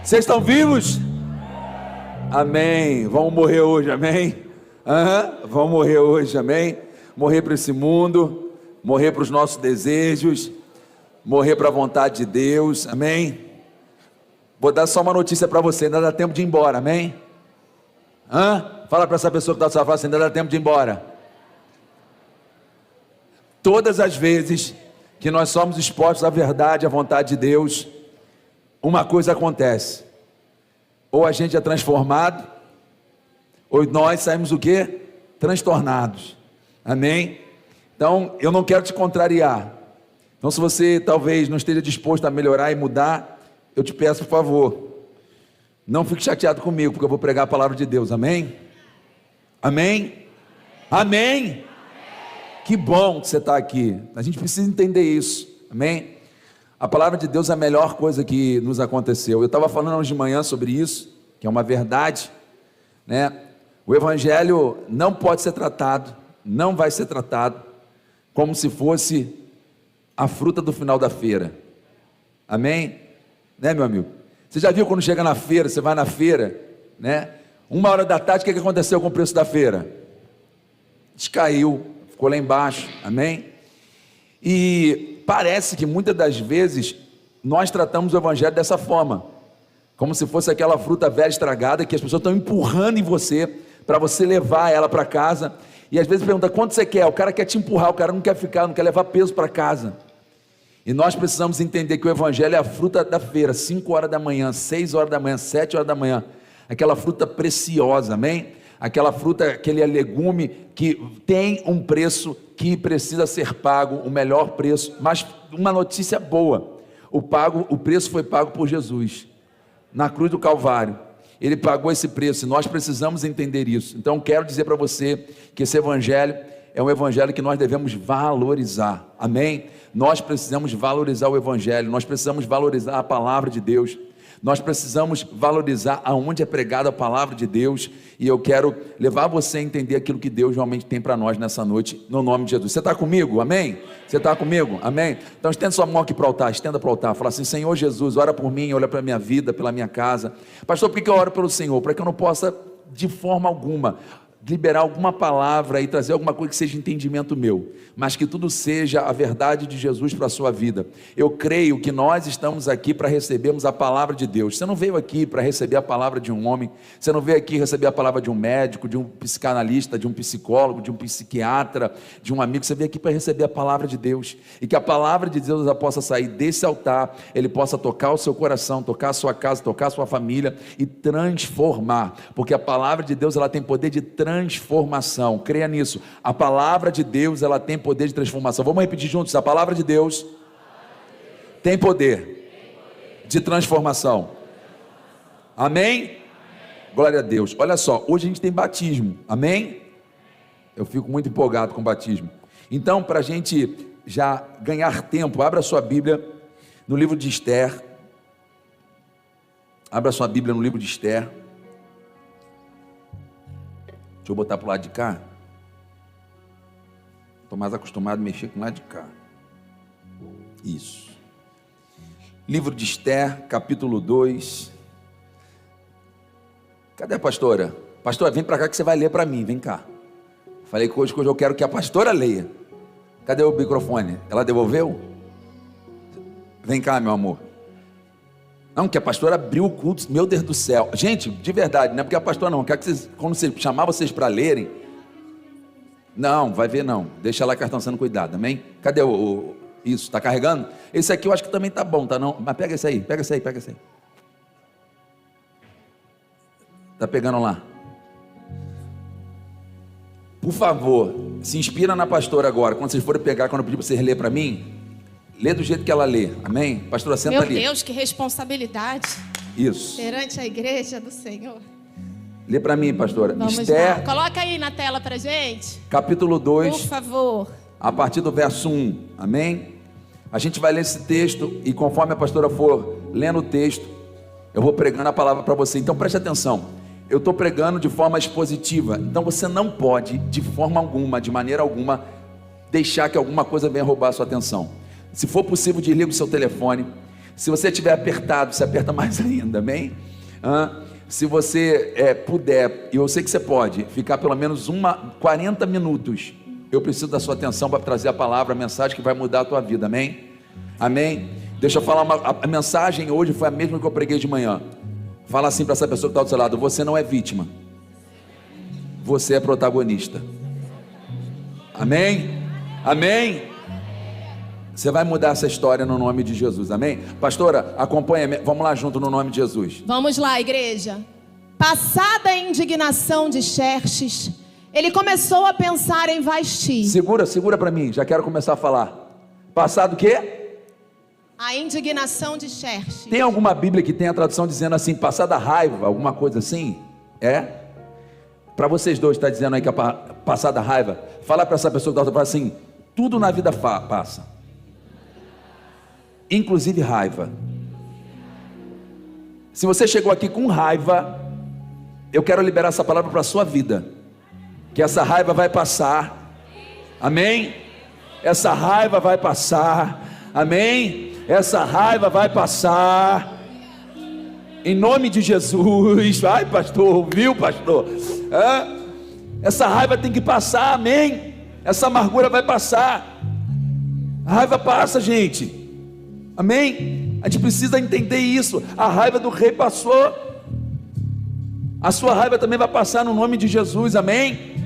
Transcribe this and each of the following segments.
Vocês estão vivos? Amém. Vamos morrer hoje, amém? Vamos morrer hoje, amém? Morrer para esse mundo, morrer para os nossos desejos, morrer para a vontade de Deus, amém? Vou dar só uma notícia para você, ainda dá tempo de ir embora, amém? Fala para essa pessoa que está na sua face, ainda dá tempo de ir embora. Todas as vezes que nós somos expostos à verdade, à vontade de Deus, uma coisa acontece: ou a gente é transformado, ou nós saímos o quê? Transtornados, amém? Então, eu não quero te contrariar. Então, se você talvez não esteja disposto a melhorar e mudar, eu te peço, por favor, não fique chateado comigo, porque eu vou pregar a palavra de Deus, amém? Amém? Amém? Que bom que você está aqui. A gente precisa entender isso, amém? A palavra de Deus é a melhor coisa que nos aconteceu. Eu estava falando hoje de manhã sobre isso, que é uma verdade, né? O evangelho não pode ser tratado, não vai ser tratado como se fosse a fruta do final da feira, amém? Né, meu amigo? Você já viu quando chega na feira, você vai na feira, né? 1h da tarde, o que aconteceu com o preço da feira? Descaiu, ficou lá embaixo, amém? E parece que muitas das vezes nós tratamos o evangelho dessa forma, como se fosse aquela fruta velha estragada que as pessoas estão empurrando em você, para você levar ela para casa, e às vezes pergunta, quanto você quer? O cara quer te empurrar, o cara não quer ficar, não quer levar peso para casa. E nós precisamos entender que o evangelho é a fruta da feira, 5h da manhã, 6h da manhã, 7h da manhã, aquela fruta preciosa, amém? Aquela fruta, aquele legume que tem um preço que precisa ser pago, o melhor preço. Mas uma notícia boa: o preço foi pago por Jesus na cruz do Calvário. Ele pagou esse preço e nós precisamos entender isso. Então quero dizer para você que esse evangelho é um evangelho que nós devemos valorizar, amém? Nós precisamos valorizar o evangelho, nós precisamos valorizar a palavra de Deus, nós precisamos valorizar aonde é pregada a palavra de Deus. E eu quero levar você a entender aquilo que Deus realmente tem para nós nessa noite, no nome de Jesus. Você está comigo? Amém? Você está comigo? Amém? Então estenda sua mão aqui para o altar, estenda para o altar, fala assim: Senhor Jesus, ora por mim, olha para a minha vida, pela minha casa. Pastor, por que eu oro pelo Senhor? Para que eu não possa de forma alguma liberar alguma palavra e trazer alguma coisa que seja entendimento meu, mas que tudo seja a verdade de Jesus para a sua vida. Eu creio que nós estamos aqui para recebermos a palavra de Deus. Você não veio aqui para receber a palavra de um homem, você não veio aqui receber a palavra de um médico, de um psicanalista, de um psicólogo, de um psiquiatra, de um amigo. Você veio aqui para receber a palavra de Deus, e que a palavra de Deus possa sair desse altar, ele possa tocar o seu coração, tocar a sua casa, tocar a sua família e transformar, porque a palavra de Deus ela tem poder de transformação. Creia nisso. A palavra de Deus ela tem poder de transformação. Vamos repetir juntos: a palavra de Deus tem poder de transformação. Amém? Glória a Deus. Olha só, hoje a gente tem batismo, amém? Eu fico muito empolgado com o batismo. Então, para a gente já ganhar tempo, abra sua Bíblia no livro de Esther. Abra sua Bíblia no livro de Esther. Deixa eu botar para o lado de cá. Estou mais acostumado a mexer com o lado de cá. Isso. Livro de Esther, capítulo 2. Cadê a pastora? Pastora, vem para cá que você vai ler para mim, vem cá. Falei que hoje eu quero que a pastora leia. Cadê o microfone? Ela devolveu? Vem cá, meu amor. Não, que a pastora abriu o culto, meu Deus do céu. Gente, de verdade, não é porque a pastora não, quer que vocês, quando você chamar vocês para lerem, não, vai ver não, deixa lá que elas estão sendo cuidado, amém? Cadê isso, está carregando? Esse aqui eu acho que também tá bom, tá não? Mas pega esse aí, pega esse aí. Tá pegando lá? Por favor, se inspira na pastora agora, quando vocês forem pegar, quando eu pedir para vocês lerem para mim, lê do jeito que ela lê, amém? Pastora, senta ali. Meu Deus, que responsabilidade. Isso. Perante a igreja do Senhor. Lê para mim, pastora. Vamos Esther, lá. Coloca aí na tela pra gente. capítulo 2. Por favor. A partir do verso 1, amém? A gente vai ler esse texto e conforme a pastora for lendo o texto, eu vou pregando a palavra para você. Então preste atenção, eu estou pregando de forma expositiva, então você não pode de forma alguma, de maneira alguma, deixar que alguma coisa venha roubar a sua atenção. Se for possível, desliga o seu telefone. Se você estiver apertado, se aperta mais ainda, amém? Se você puder, e eu sei que você pode, ficar pelo menos 40 minutos, eu preciso da sua atenção para trazer a palavra, a mensagem que vai mudar a tua vida, amém? Amém? Deixa eu falar, a mensagem hoje foi a mesma que eu preguei de manhã. Fala assim para essa pessoa que está do seu lado: você não é vítima, você é protagonista. Amém? Amém? Você vai mudar essa história no nome de Jesus, amém? Pastora, acompanha, vamos lá junto no nome de Jesus. Vamos lá, igreja. Passada a indignação de Xerxes, ele começou a pensar em Vasti. Segura para mim, já quero começar a falar. Passado o quê? A indignação de Xerxes. Tem alguma Bíblia que tem a tradução dizendo assim, passada raiva, alguma coisa assim? Para vocês dois, está dizendo aí que é passada raiva. Fala para essa pessoa que está falando assim: tudo na vida passa, inclusive raiva. Se você chegou aqui com raiva, eu quero liberar essa palavra para a sua vida, que essa raiva vai passar, amém? Essa raiva vai passar, amém? Essa raiva vai passar, em nome de Jesus. Ai, pastor, ouviu, pastor? Essa raiva tem que passar, amém? Essa amargura vai passar. A raiva passa, gente, amém? A gente precisa entender isso. A raiva do rei passou, a sua raiva também vai passar no nome de Jesus, amém?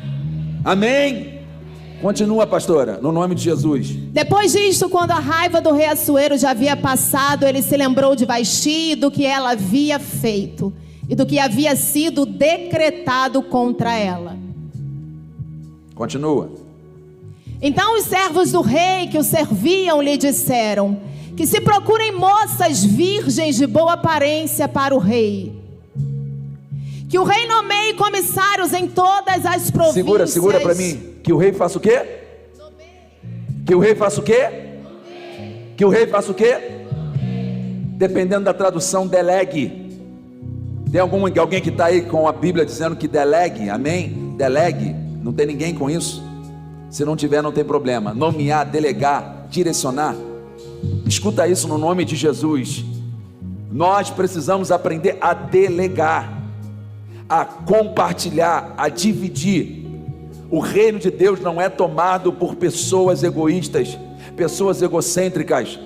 Amém? Continua, pastora, no nome de Jesus. Depois disto, quando a raiva do rei Assuero já havia passado, ele se lembrou de Vasti, do que ela havia feito e do que havia sido decretado contra ela. Continua. Então os servos do rei que o serviam lhe disseram que se procurem moças virgens de boa aparência para o rei, que o rei nomeie comissários em todas as províncias. Segura para mim. Que o rei faça o quê? Que o rei faça o quê? Que o rei faça o quê? Dependendo da tradução, delegue. Tem alguém que está aí com a Bíblia dizendo que delegue, amém? Delegue, não tem ninguém com isso? Se não tiver, não tem problema. Nomear, delegar, direcionar. Escuta isso no nome de Jesus. Nós precisamos aprender a delegar, a compartilhar, a dividir. O reino de Deus não é tomado por pessoas egoístas, pessoas egocêntricas.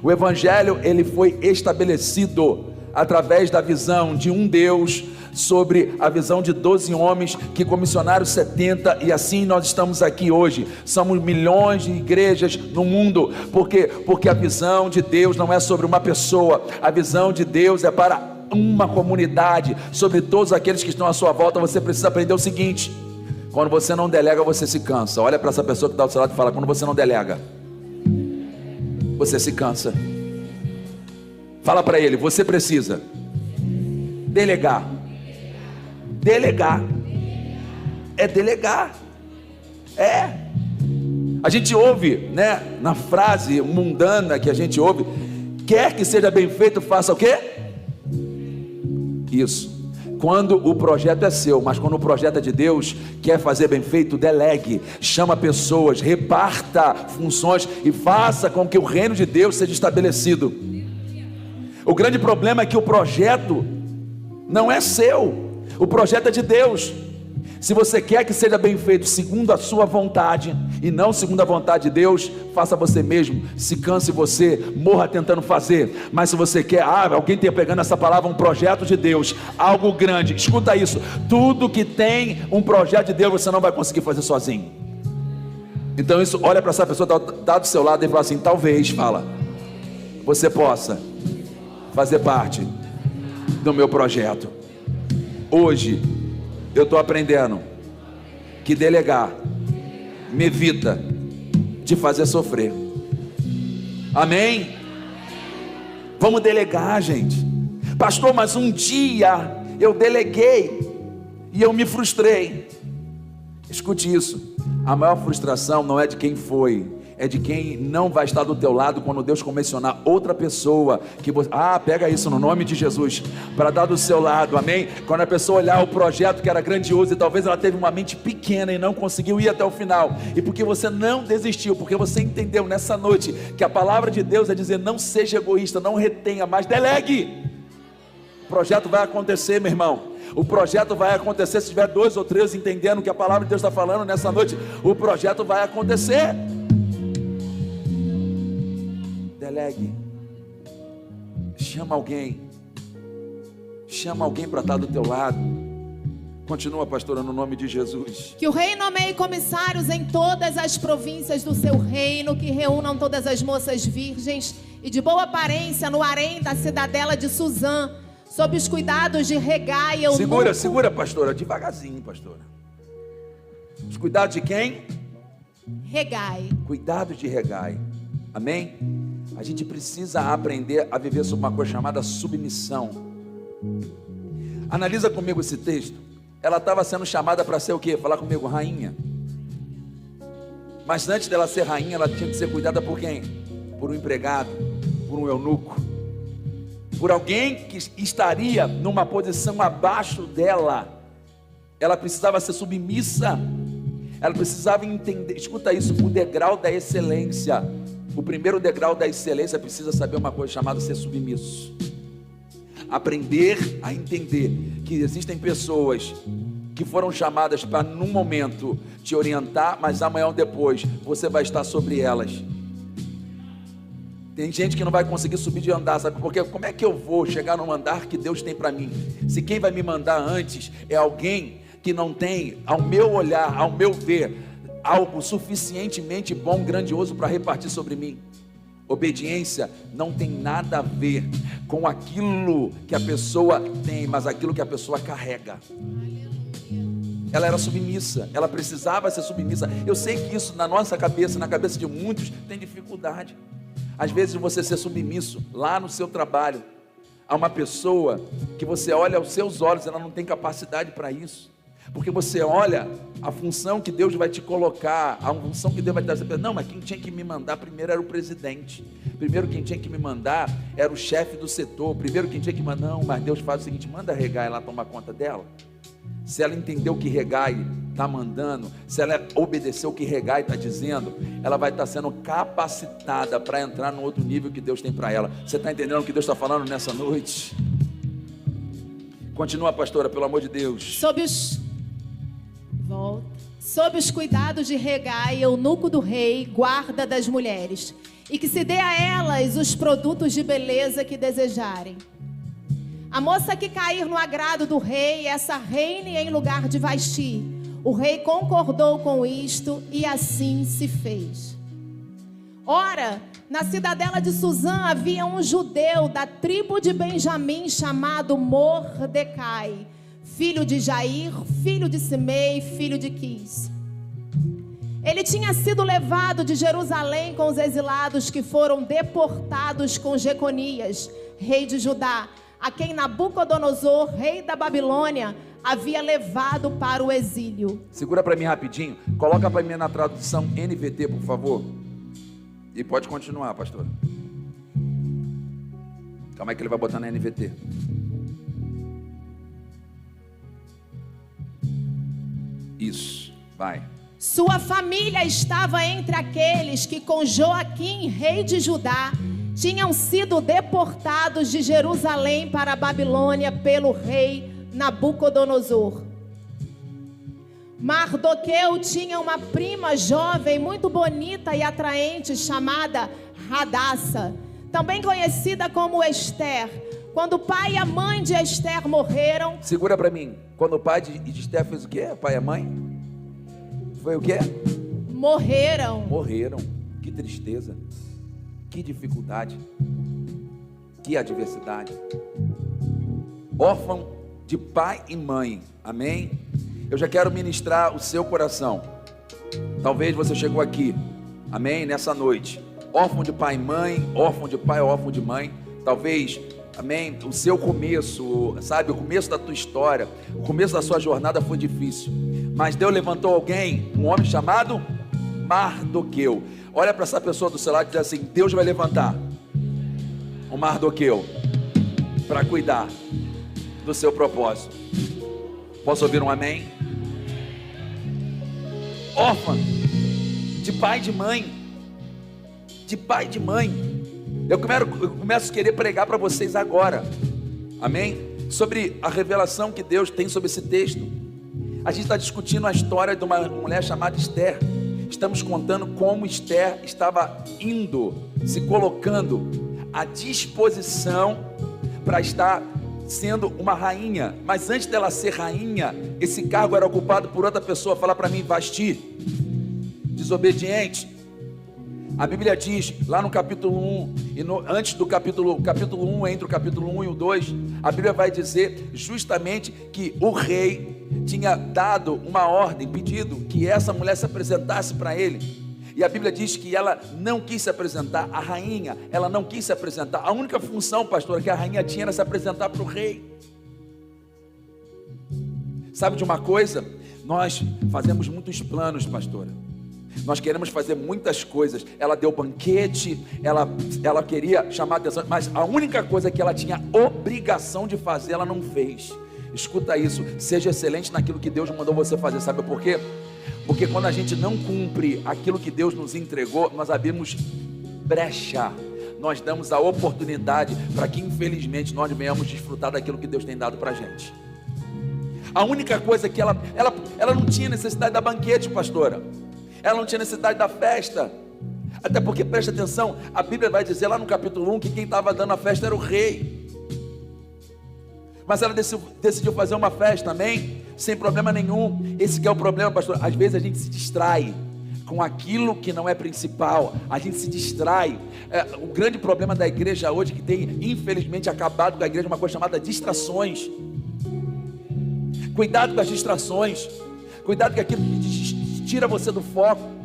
O evangelho, ele foi estabelecido através da visão de um Deus, sobre a visão de 12 homens que comissionaram 70, e assim nós estamos aqui hoje. Somos milhões de igrejas no mundo. Por quê? Porque a visão de Deus não é sobre uma pessoa, a visão de Deus é para uma comunidade, sobre todos aqueles que estão à sua volta. Você precisa aprender o seguinte: quando você não delega, você se cansa. Olha para essa pessoa que está ao seu lado e fala: quando você não delega, você se cansa. Fala para ele: você precisa delegar. Delegar é delegar. A gente ouve, né, na frase mundana que a gente ouve: quer que seja bem feito, faça o quê? Isso. Quando o projeto é seu, mas quando o projeto é de Deus, quer fazer bem feito, delegue, chama pessoas, reparta funções e faça com que o reino de Deus seja estabelecido. O grande problema é que o projeto não é seu, o projeto é de Deus. Se você quer que seja bem feito segundo a sua vontade e não segundo a vontade de Deus, faça você mesmo, se canse você, morra tentando fazer. Mas se você quer, alguém tem pegando essa palavra, um projeto de Deus, algo grande, escuta isso: tudo que tem um projeto de Deus, você não vai conseguir fazer sozinho. Então isso, olha para essa pessoa que está do seu lado e fala assim: talvez, você possa fazer parte do meu projeto. Hoje eu estou aprendendo que delegar me evita de fazer sofrer. Amém? Vamos delegar, gente. Pastor, mas um dia eu deleguei e eu me frustrei. Escute isso: a maior frustração não é de quem foi, é de quem não vai estar do teu lado quando Deus comissionar outra pessoa que você, pega isso no nome de Jesus, para dar do seu lado, amém? Quando a pessoa olhar o projeto que era grandioso e talvez ela teve uma mente pequena e não conseguiu ir até o final, e porque você não desistiu, porque você entendeu nessa noite que a palavra de Deus é dizer: não seja egoísta, não retenha, mas delegue. O projeto vai acontecer, meu irmão. O projeto vai acontecer se tiver 2 ou 3 entendendo o que a palavra de Deus está falando nessa noite. O projeto vai acontecer. Delegue. Chama alguém. Chama alguém para estar do teu lado. Continua, pastora, no nome de Jesus. Que o rei nomeie comissários em todas as províncias do seu reino, que reúnam todas as moças virgens e de boa aparência no harém da cidadela de Suzã, sob os cuidados de Regai, eunuco. Segura, pastora, devagarzinho, pastora. Os cuidados de quem? Regai. Cuidados de Regai. Amém? A gente precisa aprender a viver sob uma coisa chamada submissão. Analisa comigo esse texto. Ela estava sendo chamada para ser o quê? Falar comigo, rainha. Mas antes dela ser rainha, ela tinha que ser cuidada por quem? Por um empregado, por um eunuco, por alguém que estaria numa posição abaixo dela. Ela precisava ser submissa. Ela precisava entender, escuta isso, o degrau da excelência. O primeiro degrau da excelência precisa saber uma coisa chamada ser submisso. Aprender a entender que existem pessoas que foram chamadas para num momento te orientar, mas amanhã ou depois você vai estar sobre elas. Tem gente que não vai conseguir subir de andar, sabe? Porque como é que eu vou chegar num andar que Deus tem para mim? Se quem vai me mandar antes é alguém que não tem, ao meu olhar, ao meu ver, algo suficientemente bom, grandioso para repartir sobre mim. Obediência não tem nada a ver com aquilo que a pessoa tem, mas aquilo que a pessoa carrega. Ela era submissa, ela precisava ser submissa. Eu sei que isso na nossa cabeça, na cabeça de muitos, tem dificuldade. Às vezes você ser submisso lá no seu trabalho a uma pessoa que você olha aos seus olhos, ela não tem capacidade para isso. Porque você olha a função que Deus vai te colocar, a função que Deus vai te dar. Você pensa, não, mas quem tinha que me mandar primeiro era o presidente. Primeiro quem tinha que me mandar era o chefe do setor. Primeiro quem tinha que mandar, não, mas Deus faz o seguinte, manda a Regai lá tomar conta dela. Se ela entender o que Regai está mandando, se ela obedecer o que Regai está dizendo, ela vai estar sendo capacitada para entrar no outro nível que Deus tem para ela. Você está entendendo o que Deus está falando nessa noite? Continua, pastora, pelo amor de Deus. Sob os cuidados de Regai, eunuco do rei, guarda das mulheres, e que se dê a elas os produtos de beleza que desejarem. A moça que cair no agrado do rei, essa reine em lugar de Vasti. O rei concordou com isto e assim se fez. Ora, na cidadela de Suzã havia um judeu da tribo de Benjamim chamado Mordecai, filho de Jair, filho de Simei, filho de Quis. Ele tinha sido levado de Jerusalém com os exilados que foram deportados com Jeconias, rei de Judá, a quem Nabucodonosor, rei da Babilônia, havia levado para o exílio. Segura para mim rapidinho, coloca para mim na tradução NVT, por favor. E pode continuar, pastor. Calma aí que ele vai botar na NVT. Isso, vai. Sua família estava entre aqueles que com Joaquim, rei de Judá, tinham sido deportados de Jerusalém para a Babilônia pelo rei Nabucodonosor. Mardoqueu tinha uma prima jovem, muito bonita e atraente, chamada Hadassa, também conhecida como Esther. Quando o pai e a mãe de Esther morreram... Segura para mim. Quando o pai de Esther fez o quê? O pai e a mãe? Foi o quê? Morreram. Que tristeza. Que dificuldade. Que adversidade. Órfão de pai e mãe. Amém? Eu já quero ministrar o seu coração. Talvez você chegou aqui, amém, nessa noite, órfão de pai e mãe, órfão de pai, órfão de mãe. Talvez, amém, o seu começo, sabe, o começo da tua história, o começo da sua jornada foi difícil, mas Deus levantou alguém, um homem chamado Mardoqueu. Olha para essa pessoa do seu lado e diz assim: Deus vai levantar um Mardoqueu para cuidar do seu propósito. Posso ouvir um amém? Órfã, de pai e de mãe, de pai e de mãe. Eu começo a querer pregar para vocês agora, amém? Sobre a revelação que Deus tem sobre esse texto. A gente está discutindo a história de uma mulher chamada Esther. Estamos contando como Esther estava se colocando à disposição para estar sendo uma rainha. Mas antes dela ser rainha, esse cargo era ocupado por outra pessoa. Fala para mim, Vasti, desobediente. A Bíblia diz, lá no capítulo 1, antes do capítulo 1, entre o capítulo 1 e o 2, a Bíblia vai dizer justamente que o rei tinha dado uma ordem, pedido que essa mulher se apresentasse para ele. E a Bíblia diz que ela não quis se apresentar, a rainha, ela não quis se apresentar. A única função, pastor, que a rainha tinha era se apresentar para o rei. Sabe de uma coisa? Nós fazemos muitos planos, pastora. Nós queremos fazer muitas coisas. Ela deu banquete, ela queria chamar a atenção, mas a única coisa que ela tinha obrigação de fazer, ela não fez. Escuta isso, seja excelente naquilo que Deus mandou você fazer. Sabe por quê? Porque quando a gente não cumpre aquilo que Deus nos entregou, nós abrimos brecha, nós damos a oportunidade para que infelizmente nós venhamos desfrutar daquilo que Deus tem dado para a gente. A única coisa que ela não tinha necessidade da banquete, pastora. Ela não tinha necessidade da festa. Até porque, preste atenção, a Bíblia vai dizer lá no capítulo 1 que quem estava dando a festa era o rei. Mas ela decidiu fazer uma festa, amém? Sem problema nenhum. Esse que é o problema, pastor. Às vezes a gente se distrai com aquilo que não é principal. A gente se distrai. O grande problema da igreja hoje, que tem infelizmente acabado com a igreja, é uma coisa chamada distrações. Cuidado com as distrações. Cuidado com aquilo que tira você do foco,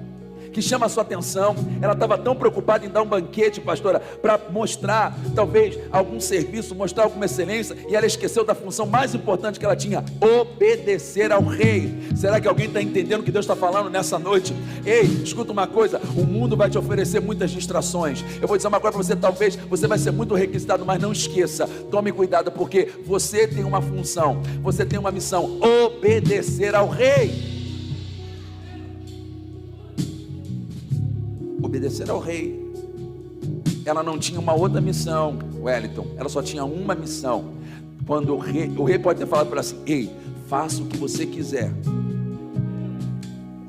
que chama a sua atenção. Ela estava tão preocupada em dar um banquete, pastora, para mostrar talvez algum serviço, mostrar alguma excelência, e ela esqueceu da função mais importante que ela tinha: obedecer ao rei. Será que alguém está entendendo o que Deus está falando nessa noite? Ei, escuta uma coisa, o mundo vai te oferecer muitas distrações. Eu vou dizer uma coisa para você, talvez você vai ser muito requisitado, mas não esqueça, tome cuidado, porque você tem uma função, você tem uma missão: obedecer ao rei. Obedecer ao rei. Ela não tinha uma outra missão, Wellington. Ela só tinha uma missão. Quando o rei pode ter falado para ela assim: ei, faça o que você quiser.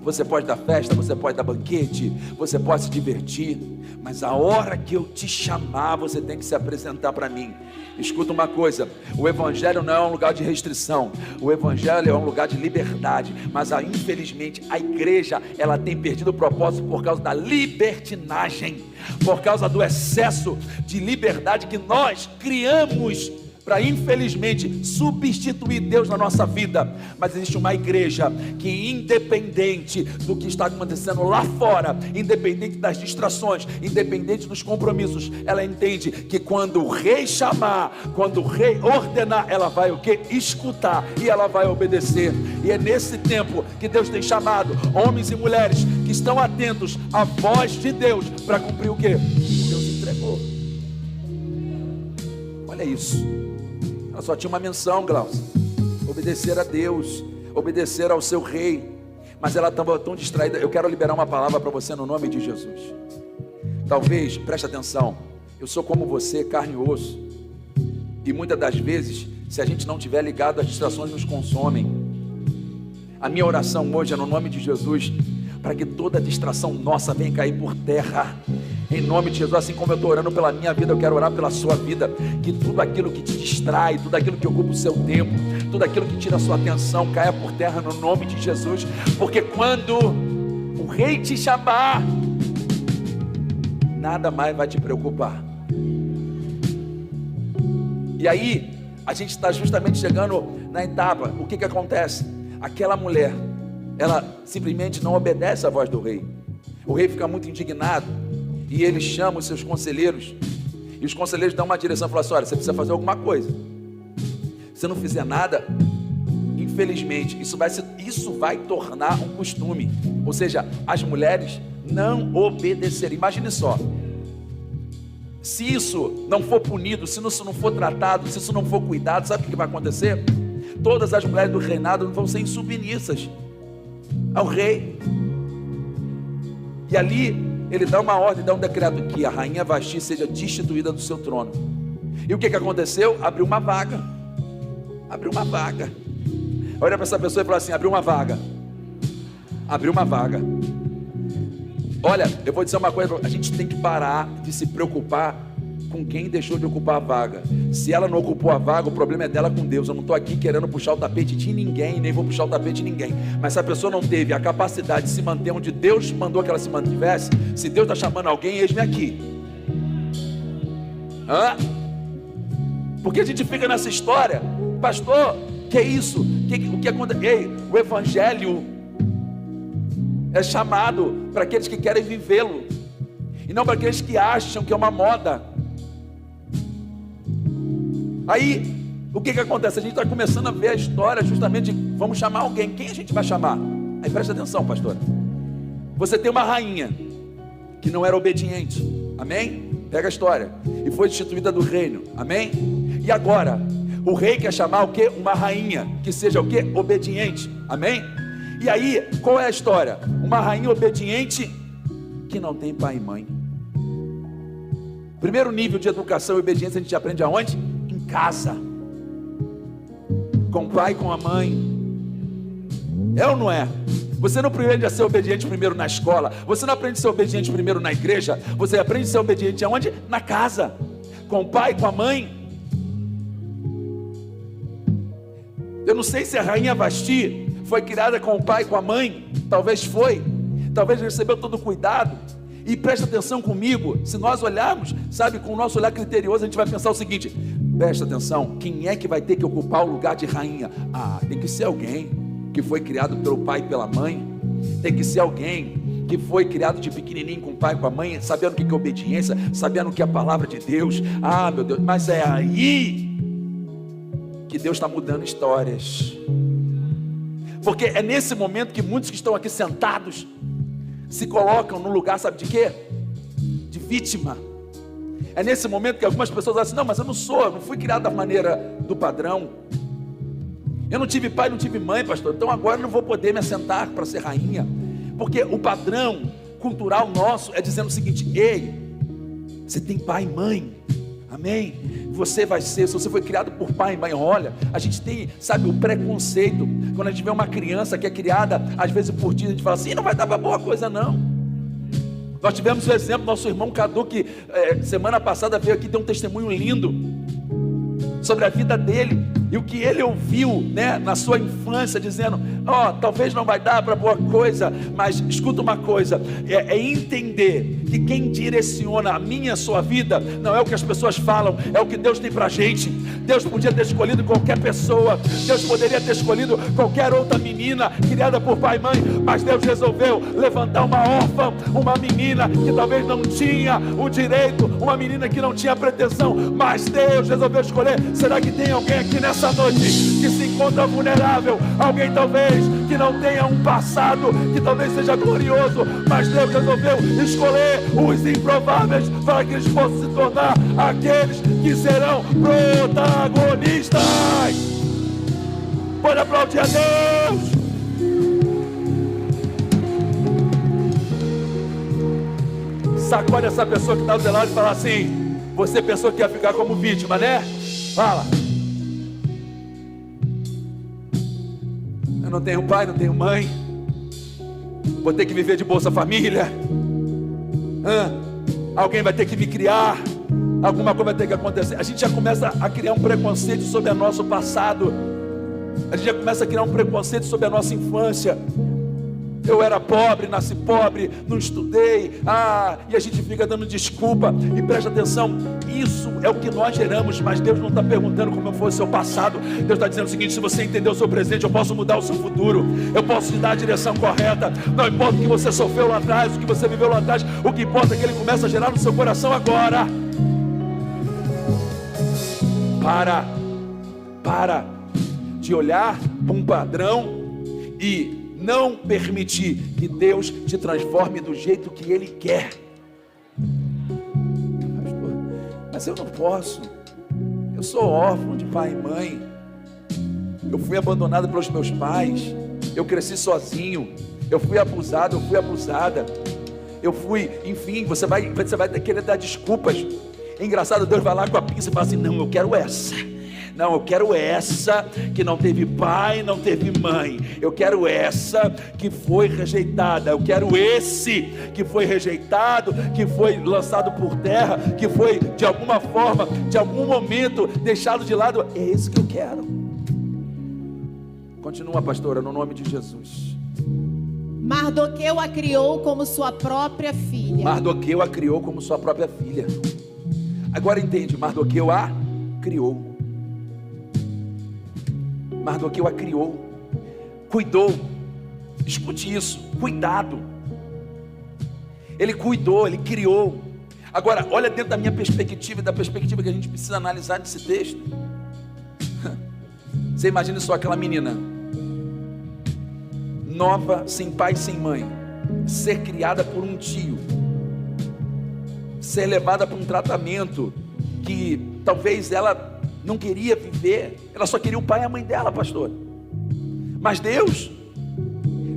Você pode dar festa, você pode dar banquete, você pode se divertir, mas a hora que eu te chamar, você tem que se apresentar para mim. Escuta uma coisa, o evangelho não é um lugar de restrição, o evangelho é um lugar de liberdade, mas infelizmente a igreja, ela tem perdido o propósito por causa da libertinagem, por causa do excesso de liberdade que nós criamos para infelizmente substituir Deus na nossa vida. Mas existe uma igreja que, independente do que está acontecendo lá fora, independente das distrações, independente dos compromissos, ela entende que quando o rei chamar, quando o rei ordenar, ela vai o quê? Escutar, e ela vai obedecer. E é nesse tempo que Deus tem chamado homens e mulheres que estão atentos à voz de Deus para cumprir o quê? Deus entregou. Olha isso. Ela só tinha uma menção, Glaucio: obedecer a Deus, obedecer ao seu rei. Mas ela estava tão distraída. Eu quero liberar uma palavra para você no nome de Jesus. Talvez, preste atenção, eu sou como você, carne e osso, e muitas das vezes, se a gente não estiver ligado, as distrações nos consomem. A minha oração hoje é no nome de Jesus, para que toda distração nossa venha cair por terra, em nome de Jesus. Assim como eu estou orando pela minha vida, eu quero orar pela sua vida, que tudo aquilo que te distrai, tudo aquilo que ocupa o seu tempo, tudo aquilo que tira a sua atenção, caia por terra no nome de Jesus. Porque quando o rei te chamar, nada mais vai te preocupar. E aí, a gente está justamente chegando na etapa. O que acontece? Aquela mulher, ela simplesmente não obedece à voz do rei. O rei fica muito indignado, e ele chama os seus conselheiros, e os conselheiros dão uma direção e falam assim: olha, você precisa fazer alguma coisa. Se não fizer nada, infelizmente, isso vai tornar um costume. Ou seja, as mulheres não obedecerem. Imagine só, se isso não for punido, se isso não for tratado, se isso não for cuidado, sabe o que vai acontecer? Todas as mulheres do reinado vão ser insubmissas ao rei. E ali ele dá uma ordem, dá um decreto que a rainha Vasti seja destituída do seu trono. E o que aconteceu? Abriu uma vaga. Abriu uma vaga. Olha para essa pessoa e fala assim: abriu uma vaga. Abriu uma vaga. Olha, eu vou dizer uma coisa, a gente tem que parar de se preocupar com quem deixou de ocupar a vaga. Se ela não ocupou a vaga, o problema é dela com Deus. Eu não estou aqui querendo puxar o tapete de ninguém, nem vou puxar o tapete de ninguém. Mas se a pessoa não teve a capacidade de se manter onde Deus mandou que ela se mantivesse, se Deus está chamando alguém, eis-me aqui. Porque a gente fica nessa história, pastor, que é isso? O que acontece? Ei, o evangelho é chamado para aqueles que querem vivê-lo, e não para aqueles que acham que é uma moda. Aí, o que acontece? A gente está começando a ver a história justamente de, vamos chamar alguém. Quem a gente vai chamar? Aí presta atenção, pastor. Você tem uma rainha que não era obediente, amém? Pega a história. E foi destituída do reino, amém? E agora, o rei quer chamar o quê? Uma rainha que seja o quê? Obediente, amém? E aí, qual é a história? Uma rainha obediente que não tem pai e mãe. Primeiro nível de educação e obediência a gente aprende aonde? Em casa, com o pai e com a mãe. É ou não é? Você não aprende a ser obediente primeiro na escola, você não aprende a ser obediente primeiro na igreja, você aprende a ser obediente aonde? Na casa, com o pai e com a mãe. Eu não sei se a rainha Vasti foi criada com o pai e com a mãe, talvez foi, talvez recebeu todo o cuidado. E presta atenção comigo, se nós olharmos, sabe, com o nosso olhar criterioso, a gente vai pensar o seguinte: presta atenção, quem é que vai ter que ocupar o lugar de rainha? Tem que ser alguém que foi criado pelo pai e pela mãe, tem que ser alguém que foi criado de pequenininho com o pai e com a mãe, sabendo o que é obediência, sabendo o que é a palavra de Deus. Meu Deus, mas é aí que Deus está mudando histórias, porque é nesse momento que muitos que estão aqui sentados se colocam no lugar, sabe de quê? De vítima. É nesse momento que algumas pessoas dizem assim: não, mas eu não fui criado da maneira do padrão, eu não tive pai, não tive mãe, pastor, então agora eu não vou poder me assentar para ser rainha, porque o padrão cultural nosso é dizendo o seguinte: ei, você tem pai e mãe, amém? Você vai ser, se você foi criado por pai e mãe. Olha, a gente tem, sabe, o preconceito. Quando a gente vê uma criança que é criada às vezes por dia, a gente fala assim: não vai dar para boa coisa não. Nós tivemos o exemplo, nosso irmão Cadu, que semana passada veio aqui, deu um testemunho lindo sobre a vida dele, e o que ele ouviu, né, na sua infância, dizendo: talvez não vai dar para boa coisa, mas escuta uma coisa, é entender que quem direciona a minha e a sua vida não é o que as pessoas falam, é o que Deus tem para a gente. Deus podia ter escolhido qualquer pessoa, Deus poderia ter escolhido qualquer outra menina criada por pai e mãe, mas Deus resolveu levantar uma órfã, uma menina que talvez não tinha o direito, uma menina que não tinha pretensão, mas Deus resolveu escolher. Será que tem alguém aqui nessa noite que se encontra vulnerável? Alguém talvez que não tenha um passado que talvez seja glorioso, mas Deus resolveu escolher os improváveis para que eles possam se tornar aqueles que serão protagonistas. Pode aplaudir a Deus. Sacode essa pessoa que está do seu lado e fala assim: você pensou que ia ficar como vítima, né? Fala: eu não tenho pai, não tenho mãe, vou ter que viver de Bolsa Família. Alguém vai ter que me criar, alguma coisa vai ter que acontecer. A gente já começa a criar um preconceito sobre o nosso passado, a gente já começa a criar um preconceito sobre a nossa infância. Eu era pobre, nasci pobre, não estudei, e a gente fica dando desculpa. E presta atenção, isso é o que nós geramos, mas Deus não está perguntando como foi o seu passado. Deus está dizendo o seguinte: se você entender o seu presente, eu posso mudar o seu futuro, eu posso te dar a direção correta. Não importa o que você sofreu lá atrás, o que você viveu lá atrás, o que importa é que Ele começa a gerar no seu coração agora. de olhar para um padrão e não permitir que Deus te transforme do jeito que Ele quer. Mas eu não posso. Eu sou órfão de pai e mãe. Eu fui abandonado pelos meus pais. Eu cresci sozinho. Eu fui abusado, eu fui abusada. Eu fui, enfim, você vai querer dar desculpas. É engraçado, Deus vai lá com a pinça e fala assim: não, eu quero essa. Não, eu quero essa que não teve pai, não teve mãe. Eu quero essa que foi rejeitada. Eu quero esse que foi rejeitado, que foi lançado por terra, que foi de alguma forma, de algum momento deixado de lado. É esse que eu quero. Continua, pastora, no nome de Jesus. Mardoqueu a criou como sua própria filha. Mardoqueu a criou como sua própria filha. Agora entende, Mardoqueu a criou. Mardoqueu a criou, cuidou. Escute isso, cuidado. Ele cuidou, ele criou. Agora, olha dentro da minha perspectiva e da perspectiva que a gente precisa analisar nesse texto. Você imagina só aquela menina nova, sem pai e sem mãe, ser criada por um tio, ser levada para um tratamento que talvez ela não queria viver. Ela só queria o pai e a mãe dela, pastor. Mas Deus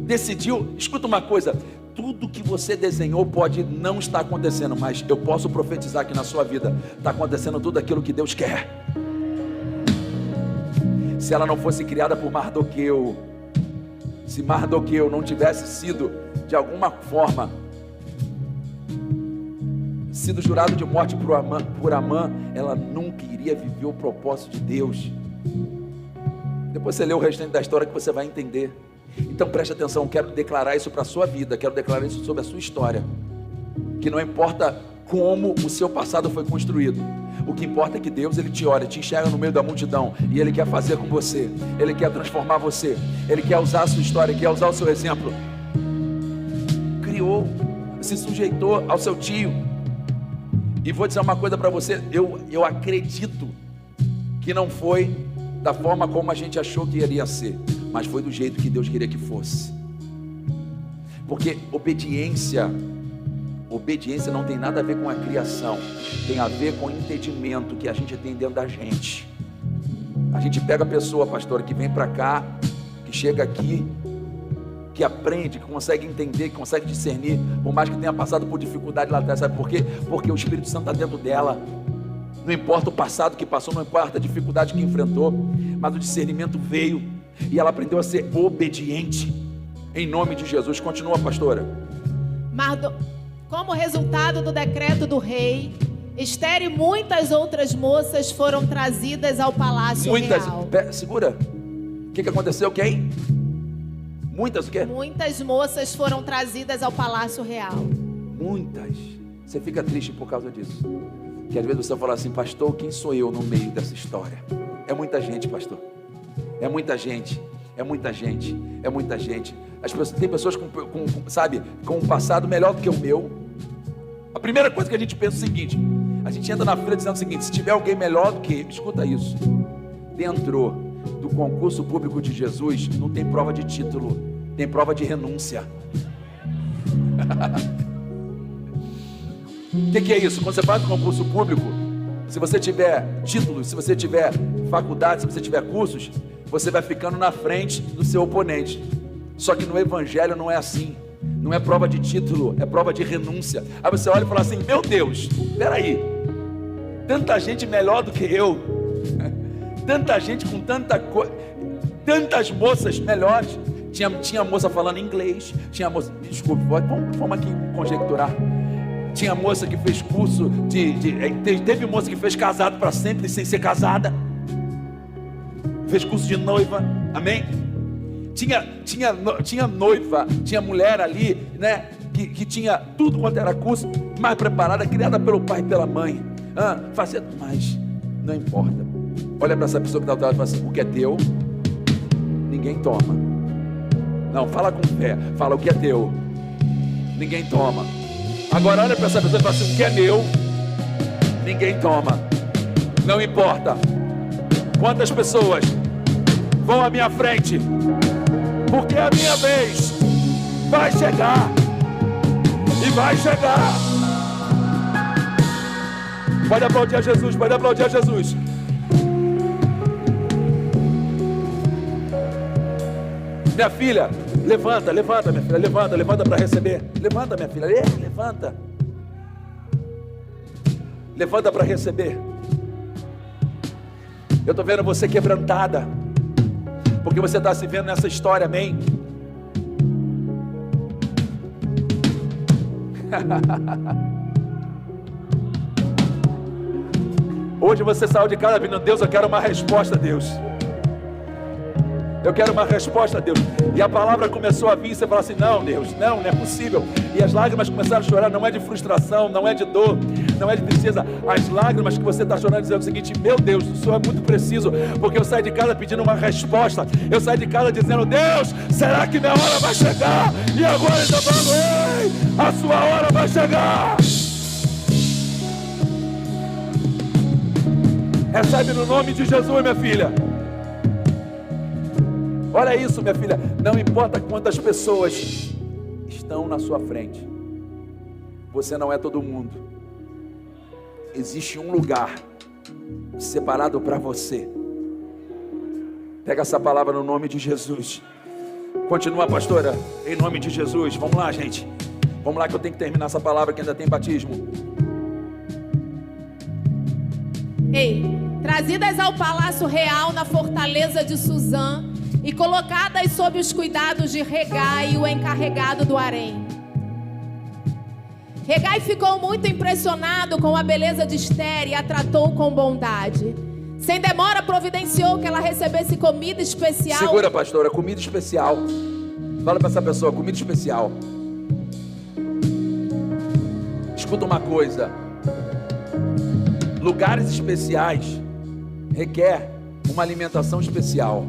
decidiu. Escuta uma coisa: tudo que você desenhou pode não estar acontecendo, mas eu posso profetizar que na sua vida está acontecendo tudo aquilo que Deus quer. Se ela não fosse criada por Mardoqueu, se Mardoqueu não tivesse sido de alguma forma sido jurado de morte por Amã, ela nunca iria viver o propósito de Deus. Depois você lê o restante da história que você vai entender. Então preste atenção, eu quero declarar isso para a sua vida, quero declarar isso sobre a sua história, que não importa como o seu passado foi construído, o que importa é que Deus, Ele te olha, te enxerga no meio da multidão, e Ele quer fazer com você, Ele quer transformar você, Ele quer usar a sua história, quer usar o seu exemplo. Criou, se sujeitou ao seu tio. E vou dizer uma coisa para você, eu acredito que não foi da forma como a gente achou que iria ser, mas foi do jeito que Deus queria que fosse. Porque obediência não tem nada a ver com a criação, tem a ver com o entendimento que a gente tem dentro da gente. A gente pega a pessoa, pastora, que vem para cá, que chega aqui, que aprende, que consegue entender, que consegue discernir, por mais que tenha passado por dificuldade lá atrás. Sabe por quê? Porque o Espírito Santo está dentro dela. Não importa o passado que passou, não importa a dificuldade que enfrentou, mas o discernimento veio e ela aprendeu a ser obediente, em nome de Jesus. Continua, pastora. Como resultado do decreto do rei, Esther e muitas outras moças foram trazidas ao palácio real. Segura. O que aconteceu? Quem? Muitas o quê? Muitas moças foram trazidas ao palácio real. Muitas. Você fica triste por causa disso. Que às vezes você fala assim: pastor, quem sou eu no meio dessa história? É muita gente, pastor. É muita gente. É muita gente. É muita gente. Tem pessoas com um passado melhor do que o meu. A primeira coisa que a gente pensa é o seguinte: a gente entra na fila dizendo o seguinte: se tiver alguém melhor do que... Escuta isso. Dentro do concurso público de Jesus não tem prova de título, tem prova de renúncia. O que é isso? Quando você faz um concurso público, se você tiver título, se você tiver faculdade, se você tiver cursos, você vai ficando na frente do seu oponente. Só que no evangelho não é assim. Não é prova de título, é prova de renúncia. Aí você olha e fala assim: meu Deus, peraí, tanta gente melhor do que eu, tanta gente com tanta coisa, tantas moças melhores. Tinha moça falando inglês, tinha moça, desculpe, vamos aqui conjecturar. Tinha moça que fez curso teve moça que fez casado para sempre sem ser casada, fez curso de noiva, amém? Tinha noiva, tinha mulher ali, né, que tinha tudo quanto era curso, mais preparada, criada pelo pai e pela mãe, fazia, mas não importa. Olha para essa pessoa que está do lado e fala assim: o que é teu, ninguém toma. Não, fala com fé, fala: o que é teu, ninguém toma. Agora olha para essa pessoa e fala assim: o que é meu, ninguém toma. Não importa quantas pessoas vão à minha frente, porque a minha vez vai chegar, e vai chegar. Pode aplaudir a Jesus, pode aplaudir a Jesus. Minha filha, levanta, levanta, minha filha, levanta, levanta para receber. Levanta, minha filha, levanta. Levanta para receber. Eu estou vendo você quebrantada, porque você está se vendo nessa história, amém? Hoje você saiu de casa vindo, Deus, eu quero uma resposta, Deus. Eu quero uma resposta, Deus. E a palavra começou a vir, e você fala assim, não, Deus, não é possível. E as lágrimas começaram a chorar, não é de frustração, não é de dor, não é de tristeza. As lágrimas que você está chorando dizendo o seguinte, meu Deus, o Senhor é muito preciso, porque eu saí de casa pedindo uma resposta. Eu saí de casa dizendo, Deus, será que minha hora vai chegar? E agora ele está falando, ei, a sua hora vai chegar. Recebe no nome de Jesus, minha filha. Olha isso, minha filha. Não importa quantas pessoas estão na sua frente, você não é todo mundo. Existe um lugar separado para você. Pega essa palavra no nome de Jesus. Continua, pastora, em nome de Jesus. Vamos lá, gente. Vamos lá que eu tenho que terminar essa palavra que ainda tem batismo. Ei, trazidas ao palácio real na fortaleza de Suzã e colocadas sob os cuidados de Regai, o encarregado do harém. Regai ficou muito impressionado com a beleza de Esther e a tratou com bondade. Sem demora providenciou que ela recebesse comida especial. Segura, pastora, comida especial. Fala para essa pessoa, comida especial. Escuta uma coisa. Lugares especiais requer uma alimentação especial.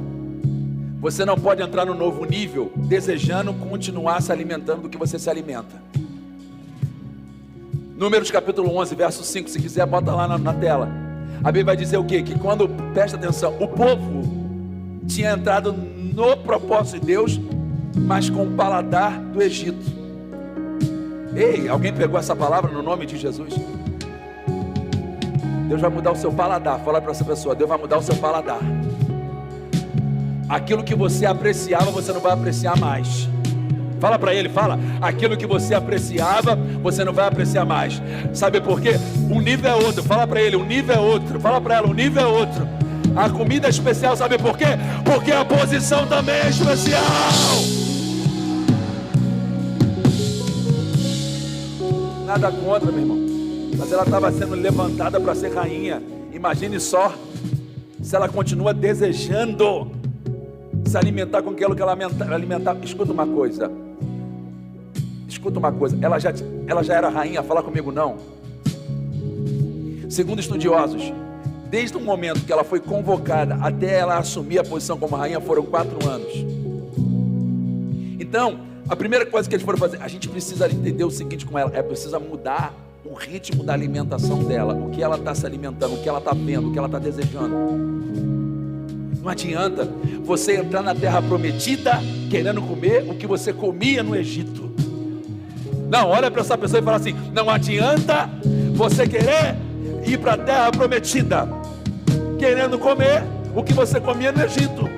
Você não pode entrar no novo nível desejando continuar se alimentando do que você se alimenta. Números capítulo 11, verso 5, se quiser bota lá na tela. A Bíblia vai dizer o quê? Que quando, presta atenção, o povo tinha entrado no propósito de Deus, mas com o paladar do Egito. Ei, alguém pegou essa palavra no nome de Jesus? Deus vai mudar o seu paladar. Fala para essa pessoa, Deus vai mudar o seu paladar. Aquilo que você apreciava, você não vai apreciar mais. Fala para ele, fala. Aquilo que você apreciava, você não vai apreciar mais. Sabe por quê? O nível é outro. Fala para ele, o nível é outro. Fala para ela, o nível é outro. A comida é especial, sabe por quê? Porque a posição também é especial. Nada contra, meu irmão, mas ela estava sendo levantada para ser rainha. Imagine só, se ela continua desejando se alimentar com aquilo que ela alimentava. Escuta uma coisa, ela já era rainha. Fala comigo, não. Segundo estudiosos, desde o momento que ela foi convocada até ela assumir a posição como rainha, foram 4 anos. Então, a primeira coisa que eles foram fazer, a gente precisa entender o seguinte com ela, precisa mudar o ritmo da alimentação dela, o que ela está se alimentando, o que ela está vendo, o que ela está desejando. Não adianta você entrar na terra prometida querendo comer o que você comia no Egito. Não, olha para essa pessoa e fala assim, não adianta você querer ir para a terra prometida querendo comer o que você comia no Egito.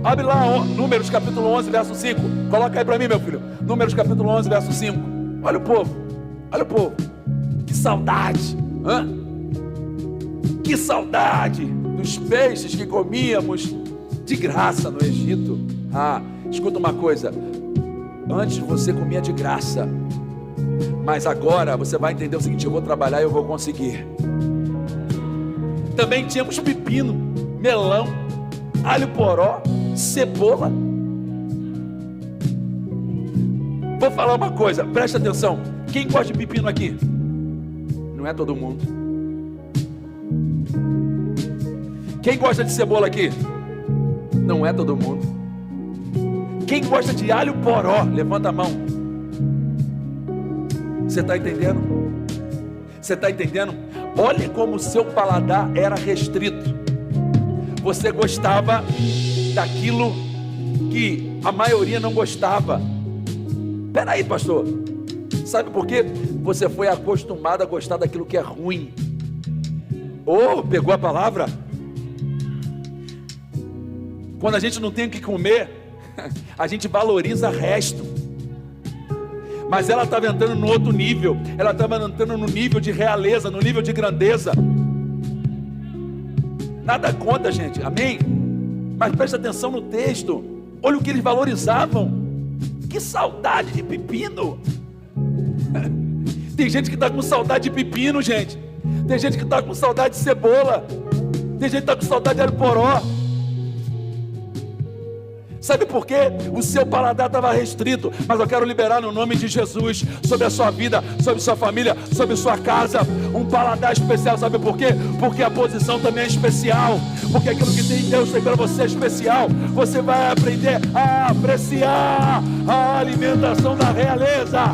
Abre lá, Números capítulo 11, verso 5. Coloca aí para mim, meu filho. Números capítulo 11, verso 5. Olha o povo. Olha o povo. Que saudade. Que saudade dos peixes que comíamos de graça no Egito. Escuta uma coisa. Antes você comia de graça, mas agora você vai entender o seguinte, eu vou trabalhar e eu vou conseguir. Também tínhamos pepino, melão, alho poró, cebola. Vou falar uma coisa, presta atenção. Quem gosta de pepino aqui? Não é todo mundo. Quem gosta de cebola aqui? Não é todo mundo. Quem gosta de alho poró? Levanta a mão. Você está entendendo? Você está entendendo? Olha como o seu paladar era restrito. você gostava daquilo que a maioria não gostava. Peraí, pastor, sabe por quê? Você foi acostumado a gostar daquilo que é ruim. Oh, pegou a palavra? Quando a gente não tem o que comer, a gente valoriza o resto. Mas ela estava entrando no outro nível. Ela estava entrando no nível de realeza, no nível de grandeza. Nada contra, gente, amém? Mas presta atenção no texto. Olha o que eles valorizavam. Que saudade de pepino. Tem gente que está com saudade de pepino, gente. Tem gente que está com saudade de cebola. Tem gente que está com saudade de alho poró. Sabe por quê? O seu paladar estava restrito, mas eu quero liberar no nome de Jesus sobre a sua vida, sobre sua família, sobre sua casa, um paladar especial. Sabe por quê? Porque a posição também é especial, porque aquilo que Deus tem para você é especial. Você vai aprender a apreciar a alimentação da realeza.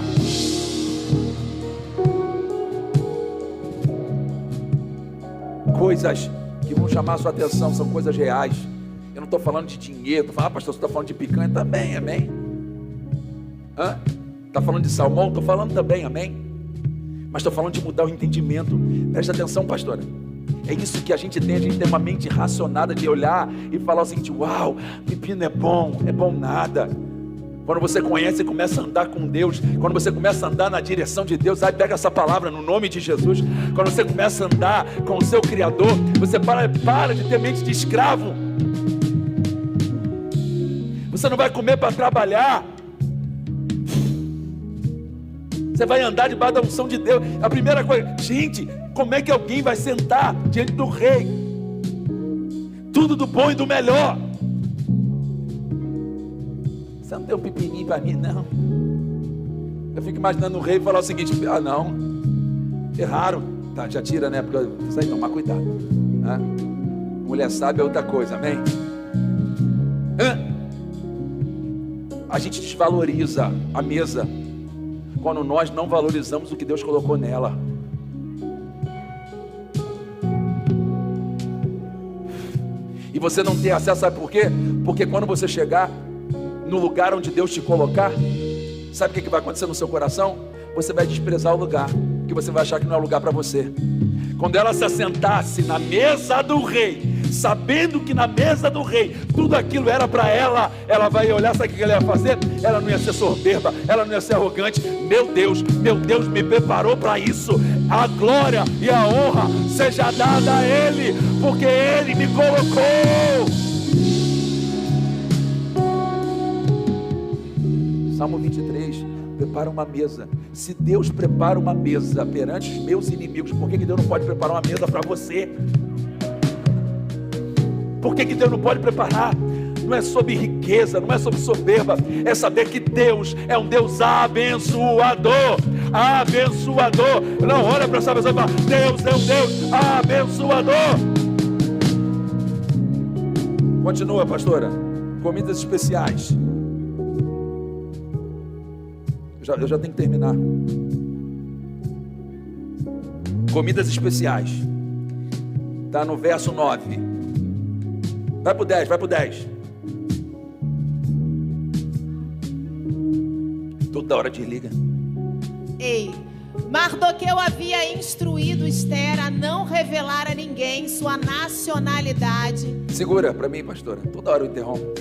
Coisas que vão chamar a sua atenção são coisas reais. Eu não estou falando de dinheiro. Estou falando, pastor, você está falando de picanha também, amém? Está falando de salmão? Estou falando também, amém? Mas estou falando de mudar o entendimento. Presta atenção, pastora. É isso que a gente tem uma mente racionada de olhar e falar o seguinte: uau, pepino é bom nada. Quando você conhece e começa a andar com Deus, quando você começa a andar na direção de Deus, aí pega essa palavra no nome de Jesus. Quando você começa a andar com o seu Criador, você para de ter mente de escravo. Você não vai comer para trabalhar. Você vai andar debaixo da unção de Deus. A primeira coisa, gente, como é que alguém vai sentar diante do rei? Tudo do bom e do melhor. Você não tem um pepininho para mim, não. Eu fico imaginando o rei falar o seguinte: ah, não, erraram. Tá, já tira, né? Porque isso aí, tomar cuidado. Mulher sábia é outra coisa, amém? A gente desvaloriza a mesa quando nós não valorizamos o que Deus colocou nela. E você não tem acesso, sabe por quê? Porque quando você chegar no lugar onde Deus te colocar, sabe o que vai acontecer no seu coração? Você vai desprezar o lugar, que você vai achar que não é lugar para você. Quando ela se assentasse na mesa do rei, sabendo que na mesa do rei tudo aquilo era para ela, ela vai olhar, sabe o que ela ia fazer? Ela não ia ser soberba, ela não ia ser arrogante. Meu Deus me preparou para isso. A glória e a honra seja dada a Ele, porque Ele me colocou. Salmo 23, prepara uma mesa. Se Deus prepara uma mesa perante os meus inimigos, por que Deus não pode preparar uma mesa para você? Por que Deus não pode preparar? Não é sobre riqueza, não é sobre soberba, é saber que Deus é um Deus abençoador. Abençoador. Não, olha para essa pessoa e fala: Deus é um Deus abençoador. Continua, pastora. Comidas especiais. Eu já tenho que terminar. Comidas especiais. Está no verso 9. Vai para o 10, vai para o 10. Toda hora desliga. Ei, Mardoqueu havia instruído Esther a não revelar a ninguém sua nacionalidade. Segura para mim, pastora. Toda hora eu interrompo.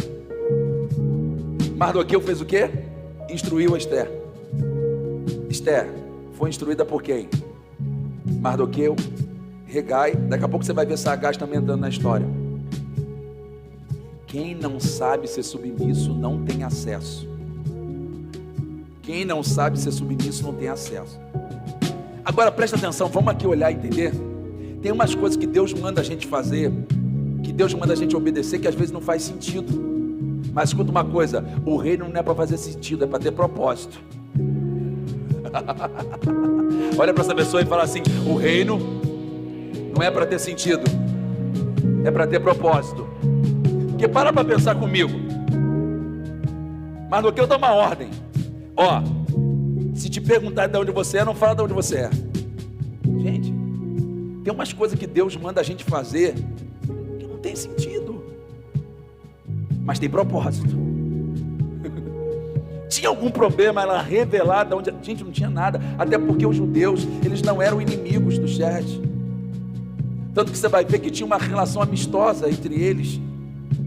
Mardoqueu fez o quê? Instruiu a Esther. Esther foi instruída por quem? Mardoqueu, Hegai. Daqui a pouco você vai ver Sagaz também entrando na história. Quem não sabe ser submisso não tem acesso. Quem não sabe ser submisso não tem acesso. Agora presta atenção, vamos aqui olhar e entender. Tem umas coisas que Deus manda a gente fazer, que Deus manda a gente obedecer, que às vezes não faz sentido. Mas escuta uma coisa: o reino não é para fazer sentido, é para ter propósito. Olha para essa pessoa e fala assim: o reino não é para ter sentido, é para ter propósito. Porque para pensar comigo. Mardoqueu dá uma ordem: ó, se te perguntar de onde você é, não fala de onde você é. Gente, tem umas coisas que Deus manda a gente fazer que não tem sentido. mas tem propósito. Tinha algum problema, ela revelada onde... Gente, não tinha nada, até porque os judeus, eles não eram inimigos do Xerxes. Tanto que você vai ver que tinha uma relação amistosa entre eles.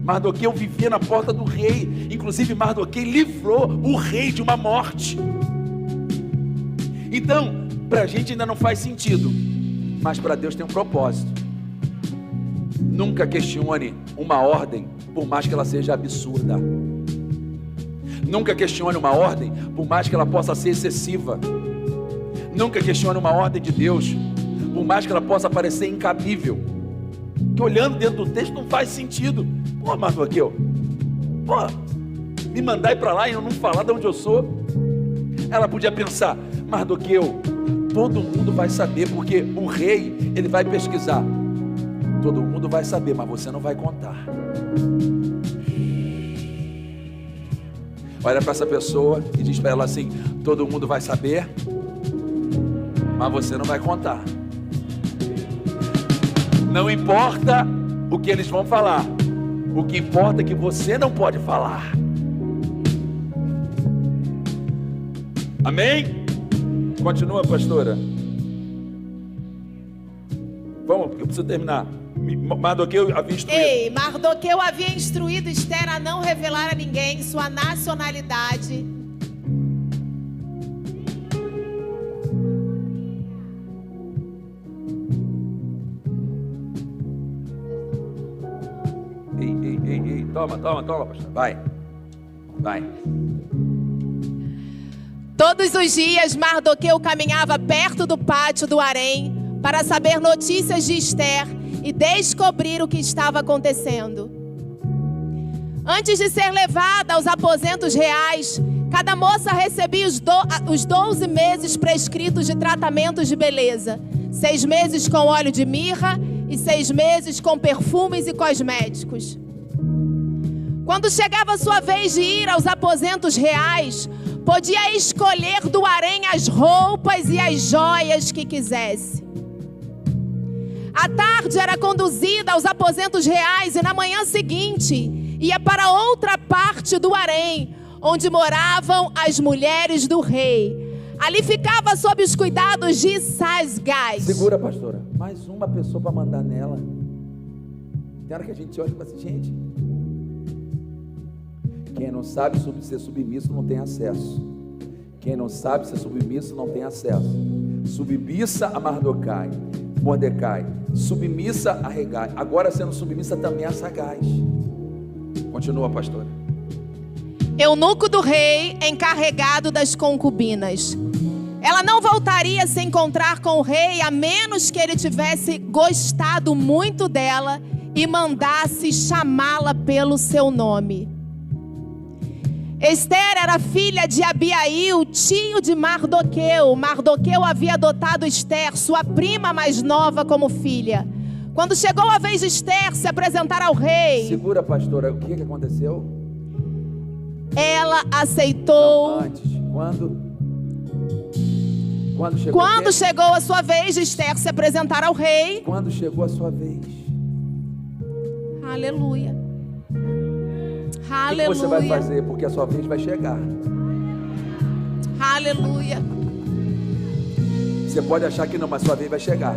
Mardoqueu vivia na porta do rei. Inclusive Mardoqueu livrou o rei de uma morte. Então, para a gente ainda não faz sentido, mas para Deus tem um propósito. Nunca questione uma ordem, por mais que ela seja absurda. Nunca questione uma ordem, por mais que ela possa ser excessiva. Nunca questione uma ordem de Deus, por mais que ela possa parecer incabível. Que olhando dentro do texto não faz sentido. Pô, Mardoqueu, me mandar ir para lá e eu não falar de onde eu sou. Ela podia pensar: Mardoqueu, todo mundo vai saber, porque o rei, ele vai pesquisar. Todo mundo vai saber, mas você não vai contar. Olha para essa pessoa e diz para ela assim: todo mundo vai saber, mas você não vai contar. Não importa o que eles vão falar, o que importa é que você não pode falar. Amém? Continua, pastora. Vamos, porque eu preciso terminar. Mardoqueu havia instruído. Mardoqueu havia instruído Esther a não revelar a ninguém sua nacionalidade. Ei, toma, pastor. Vai. Todos os dias Mardoqueu caminhava perto do pátio do harém para saber notícias de Esther e descobrir o que estava acontecendo. Antes de ser levada aos aposentos reais, cada moça recebia os 12 meses prescritos de tratamentos de beleza, 6 meses com óleo de mirra e 6 meses com perfumes e cosméticos. Quando chegava a sua vez de ir aos aposentos reais, podia escolher do harém as roupas e as joias que quisesse. À tarde era conduzida aos aposentos reais e na manhã seguinte ia para outra parte do harém, onde moravam as mulheres do rei. Ali ficava sob os cuidados de Sasgás. Segura, pastora. Mais uma pessoa para mandar nela. Tem hora que a gente olha e fala assim: gente, quem não sabe ser submisso não tem acesso. Quem não sabe ser submisso não tem acesso. Submissa a Mordecai, submissa a Hegai, agora sendo submissa também a Sagaz. Continua, pastora. Eunuco do rei, encarregado das concubinas. Ela não voltaria a se encontrar com o rei, a menos que ele tivesse gostado muito dela e mandasse chamá-la pelo seu nome. Esther era filha de Abiail, tio de Mardoqueu. Mardoqueu havia adotado Esther, sua prima mais nova, como filha. Quando chegou a vez de Esther se apresentar ao rei... Segura, pastora, o que aconteceu? Ela aceitou... Não, antes, Quando chegou a sua vez de Esther se apresentar ao rei... Quando chegou a sua vez? Aleluia. O que você vai fazer? Porque a sua vez vai chegar. Aleluia. Você pode achar que não, mas sua vez vai chegar.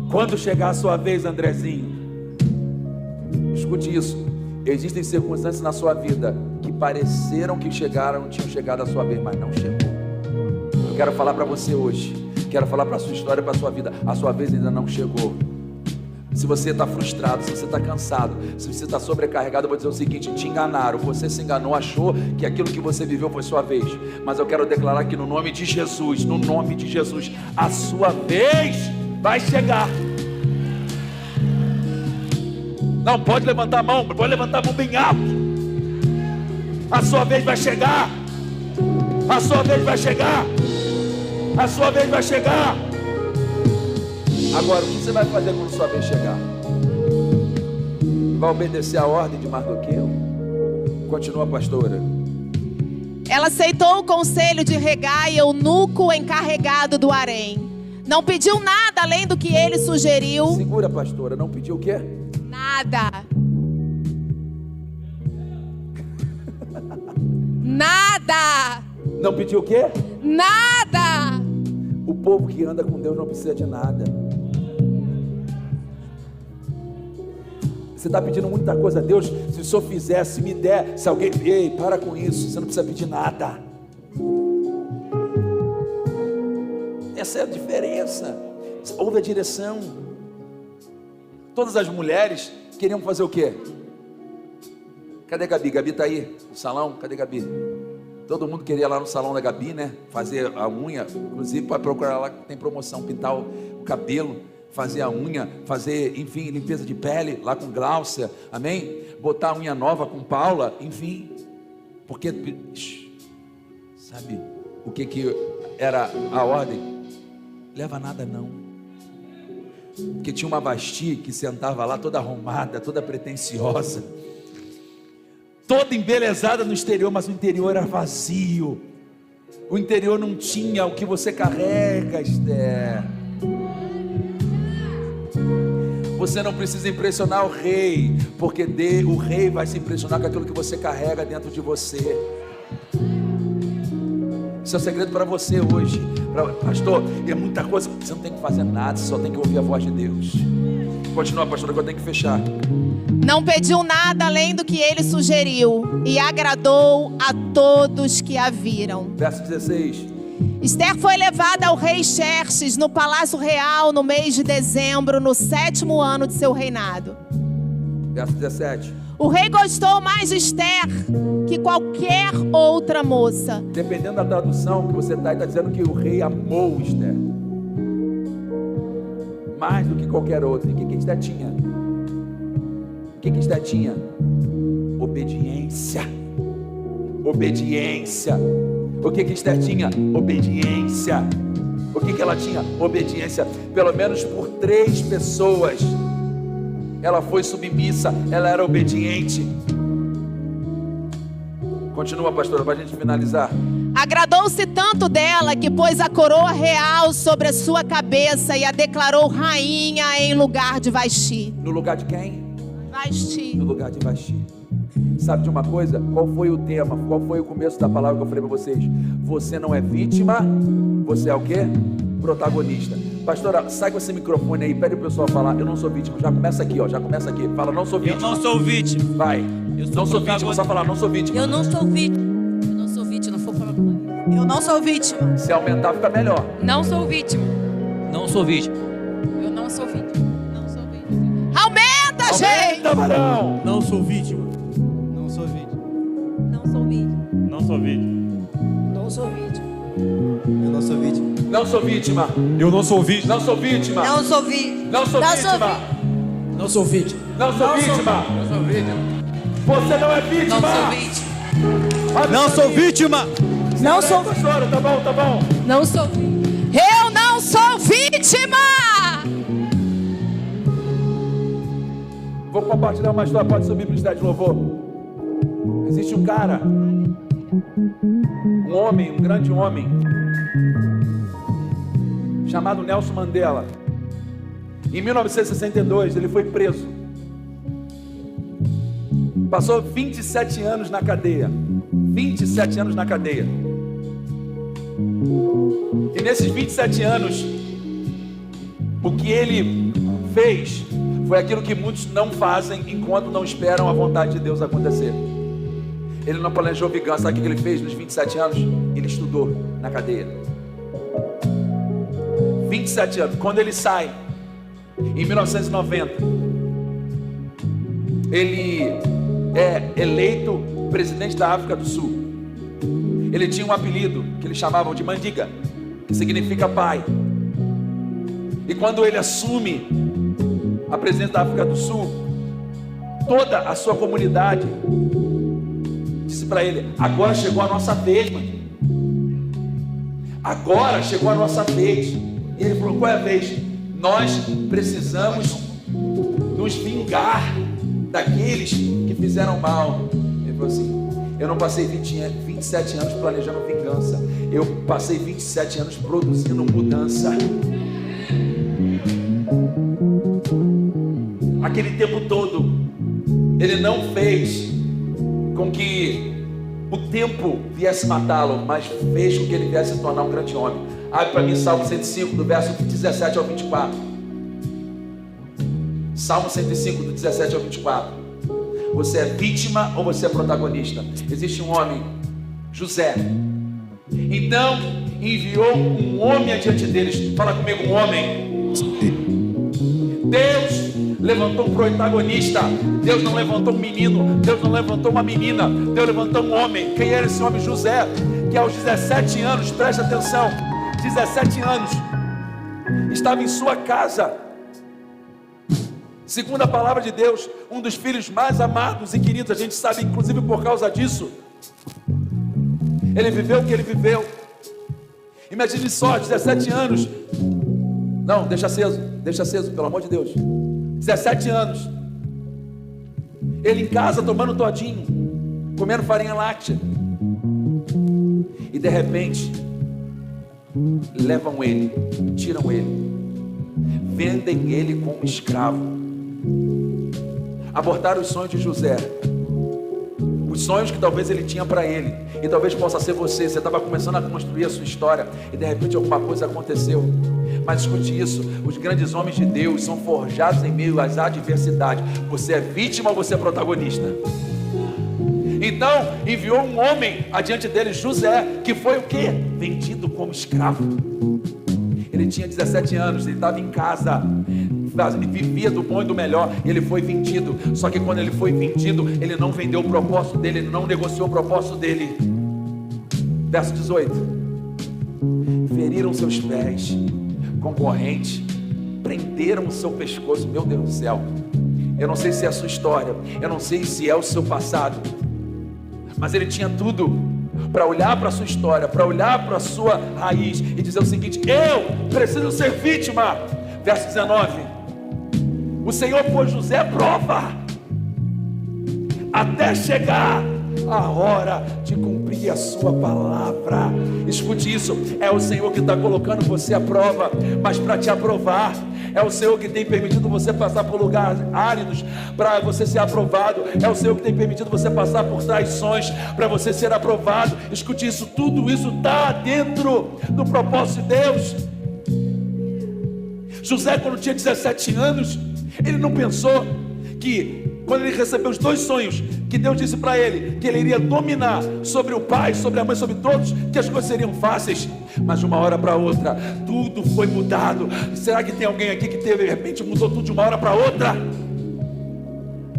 Quando chegar a sua vez, Andrezinho, escute isso. Existem circunstâncias na sua vida que pareceram que chegaram, não tinham chegado a sua vez, mas não chegou. Eu quero falar para você hoje. Quero falar para a sua história, para a sua vida. A sua vez ainda não chegou. Se você está frustrado, se você está cansado, se você está sobrecarregado, eu vou dizer o seguinte: te enganaram, você se enganou, achou que aquilo que você viveu foi sua vez. Mas eu quero declarar que no nome de Jesus, a sua vez vai chegar. Não, pode levantar a mão, pode levantar a mão bem alto. A sua vez vai chegar. A sua vez vai chegar. A sua vez vai chegar. Agora, o que você vai fazer quando sua vez chegar? Vai obedecer a ordem de Mardoqueu? Continua, pastora. Ela aceitou o conselho de Hegai, eunuco encarregado do harém. Não pediu nada além do que ele sugeriu. Segura, pastora, não pediu o quê? Nada. Nada. Não pediu o quê? Nada. O povo que anda com Deus não precisa de nada. Você está pedindo muita coisa a Deus. Se o Senhor fizer, se me der, se alguém... Ei, para com isso. Você não precisa pedir nada. Essa é a diferença. Ouve a direção. Todas as mulheres queriam fazer o quê? Cadê a Gabi? Gabi está aí no salão? Cadê a Gabi? Todo mundo queria ir lá no salão da Gabi, né? Fazer a unha. Inclusive pode procurar lá que tem promoção. Pintar o cabelo, fazer a unha, fazer, enfim, limpeza de pele lá com Gláucia, amém? Botar a unha nova com Paula, enfim. Porque, sabe o que era a ordem? Leva nada não. Porque tinha uma Vasti que sentava lá toda arrumada, toda pretensiosa, toda embelezada no exterior, mas o interior era vazio. O interior não tinha o que você carrega, Esther. Você não precisa impressionar o rei, porque o rei vai se impressionar com aquilo que você carrega dentro de você. Isso é o segredo para você hoje. Pastor, é muita coisa, você não tem que fazer nada, você só tem que ouvir a voz de Deus. Continua, pastor, que eu tenho que fechar. Não pediu nada além do que ele sugeriu, e agradou a todos que a viram. Verso 16. Esther foi levada ao rei Xerxes no palácio real no mês de dezembro, no 7º ano de seu reinado. Verso 17. O rei gostou mais de Esther que qualquer outra moça. Dependendo da tradução que você está dizendo que o rei amou Esther mais do que qualquer outra. E o que Esther tinha? O que Esther tinha? Obediência. Obediência. O que Esther tinha? Obediência. O que ela tinha? Obediência. Pelo menos por 3 pessoas ela foi submissa, ela era obediente. Continua, pastora, para a gente finalizar. Agradou-se tanto dela que pôs a coroa real sobre a sua cabeça e a declarou rainha em lugar de Vasti. No lugar de quem? Vasti. No lugar de Vasti. Sabe de uma coisa? Qual foi o tema? Qual foi o começo da palavra que eu falei para vocês? Você não é vítima, você é o quê? Protagonista. Pastora, sai com esse microfone aí, pede o pessoal falar. Eu não sou vítima. Já começa aqui, ó. Já começa aqui. Fala, não sou vítima. Eu não sou vítima. Vai. Não sou vítima, só falar, não sou vítima. Eu não sou vítima. Eu não sou vítima, não for falar pra mim. Eu não sou vítima. Se aumentar, fica melhor. Não sou vítima. Não sou vítima. Eu não sou vítima. Não sou vítima. Aumenta, gente! Aumenta, varão! Não sou vítima. Não sou vítima. Não sou vítima. Não sou vítima. Não sou vítima. Eu não sou vítima. Não sou vítima. Eu não sou vítima. Não sou vítima. Não sou vítima. Não sou vítima. Não sou vítima. Não sou vítima. Não sou vítima. Você não é vítima. Não sou vítima. Não sou vítima. Não sou. Pastora, tá bom, tá bom. Não sou vítima. Eu não sou vítima! Vou compartilhar uma história, pode subir para o estádio de louvor. Existe um cara, um homem, um grande homem, chamado Nelson Mandela. Em 1962 ele foi preso. Passou 27 anos na cadeia. 27 anos na cadeia. E nesses 27 anos, o que ele fez foi aquilo que muitos não fazem enquanto não esperam a vontade de Deus acontecer. Ele não planejou vingança. Sabe o que ele fez nos 27 anos? Ele estudou na cadeia. 27 anos. Quando ele sai, em 1990, ele é eleito presidente da África do Sul. Ele tinha um apelido que eles chamavam de Mandiga, que significa pai. E quando ele assume a presidência da África do Sul, toda a sua comunidade disse para ele: agora chegou a nossa vez, mano. Agora chegou a nossa vez. E ele falou: qual é a vez? Nós precisamos nos vingar daqueles que fizeram mal. Ele falou assim: eu não passei 27 anos planejando vingança. Eu passei 27 anos produzindo mudança. Aquele tempo todo, ele não fez com que o tempo viesse matá-lo, mas fez com que ele viesse se tornar um grande homem. Abre para mim Salmo 105, do verso 17 ao 24. Salmo 105, do 17 ao 24. Você é vítima ou você é protagonista? Existe um homem, José. Então enviou um homem adiante deles. Fala comigo, um homem. Deus levantou um protagonista. Deus não levantou um menino. Deus não levantou uma menina. Deus levantou um homem. Quem era esse homem? José, que aos 17 anos, preste atenção, 17 anos, estava em sua casa. Segundo a palavra de Deus, um dos filhos mais amados e queridos. A gente sabe, inclusive por causa disso, ele viveu o que ele viveu. Imagine só, 17 anos. Não, deixa aceso, pelo amor de Deus. 17 anos. Ele em casa tomando todinho, comendo farinha láctea. E de repente, levam ele, tiram ele, vendem ele como escravo. Abortaram os sonhos de José. Os sonhos que talvez ele tinha para ele, e talvez possa ser você. Você estava começando a construir a sua história, e de repente alguma coisa aconteceu. Mas escute isso, os grandes homens de Deus são forjados em meio às adversidades. Você é vítima ou você é protagonista? Então enviou um homem adiante dele, José, que foi o quê? Vendido como escravo. Ele tinha 17 anos, ele estava em casa, ele vivia do bom e do melhor, e ele foi vendido. Só que quando ele foi vendido, ele não vendeu o propósito dele, ele não negociou o propósito dele. Verso 18: feriram seus pés com corrente, prenderam o seu pescoço. Meu Deus do céu, eu não sei se é a sua história, eu não sei se é o seu passado, mas ele tinha tudo para olhar para a sua história, para olhar para a sua raiz e dizer o seguinte: eu preciso ser vítima. Verso 19: o Senhor pôs José à prova até chegar a hora de cumprir a sua palavra. Escute isso, é o Senhor que está colocando você à prova, mas para te aprovar. É o Senhor que tem permitido você passar por lugares áridos para você ser aprovado. É o Senhor que tem permitido você passar por traições para você ser aprovado. Escute isso, tudo isso está dentro do propósito de Deus. José, quando tinha 17 anos, ele não pensou que, quando ele recebeu os 2 sonhos, que Deus disse para ele que ele iria dominar sobre o pai, sobre a mãe, sobre todos, que as coisas seriam fáceis. Mas de uma hora para outra, tudo foi mudado. Será que tem alguém aqui que de repente mudou tudo de uma hora para outra?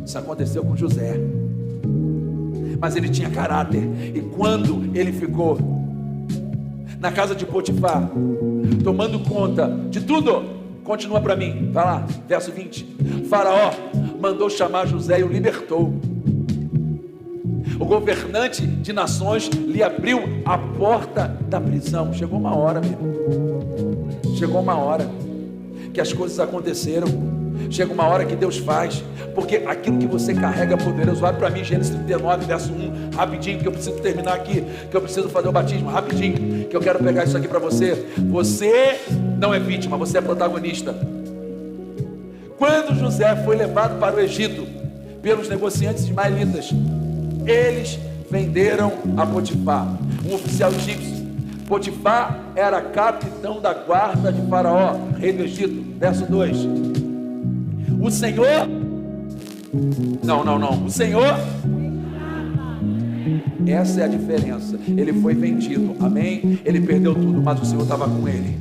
Isso aconteceu com José. Mas ele tinha caráter. E quando ele ficou na casa de Potifar, tomando conta de tudo, continua para mim, vai lá, verso 20. Faraó mandou chamar José e o libertou. O governante de nações lhe abriu a porta da prisão. Chegou uma hora, meu irmão. Chegou uma hora que as coisas aconteceram. Chega uma hora que Deus faz, porque aquilo que você carrega é poderoso. Vai para mim, Gênesis 39, verso 1, rapidinho, que eu preciso terminar aqui, que eu preciso fazer o batismo, rapidinho, que eu quero pegar isso aqui para você. Você não é vítima, você é protagonista. Quando José foi levado para o Egito pelos negociantes ismaelitas, eles venderam a Potifar, um oficial egípcio. Potifar era capitão da guarda de Faraó, rei do Egito. Verso 2: o Senhor, o Senhor, essa é a diferença. Ele foi vendido, amém? Ele perdeu tudo, mas o Senhor estava com ele.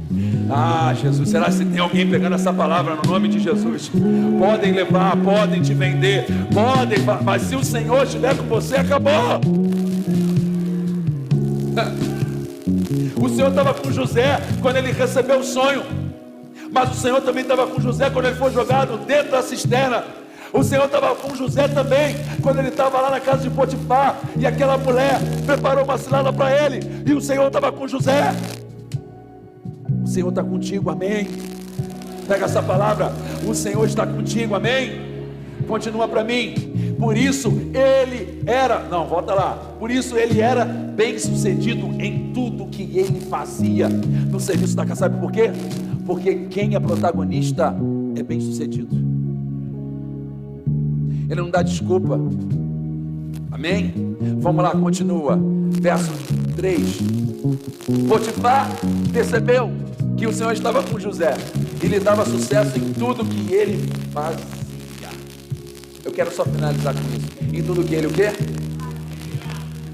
Ah, Jesus, será que tem alguém pegando essa palavra no nome de Jesus? Podem levar, podem te vender, podem, mas se o Senhor estiver com você, acabou. O Senhor estava com José quando ele recebeu o sonho, mas o Senhor também estava com José quando ele foi jogado dentro da cisterna. O Senhor estava com José também quando ele estava lá na casa de Potifar e aquela mulher preparou uma cilada para ele, e o Senhor estava com José. O Senhor está contigo, amém? Pega essa palavra, o Senhor está contigo, amém? Continua para mim. Por isso ele era, volta lá. Por isso ele era bem sucedido em tudo que ele fazia no serviço da casa. Sabe por quê? Porque quem é protagonista é bem sucedido. Ele não dá desculpa. Amém? Vamos lá, continua. Verso 3. Potifar percebeu que o Senhor estava com José e lhe dava sucesso em tudo que ele fazia. Eu quero só finalizar com isso. Em tudo que ele o quê?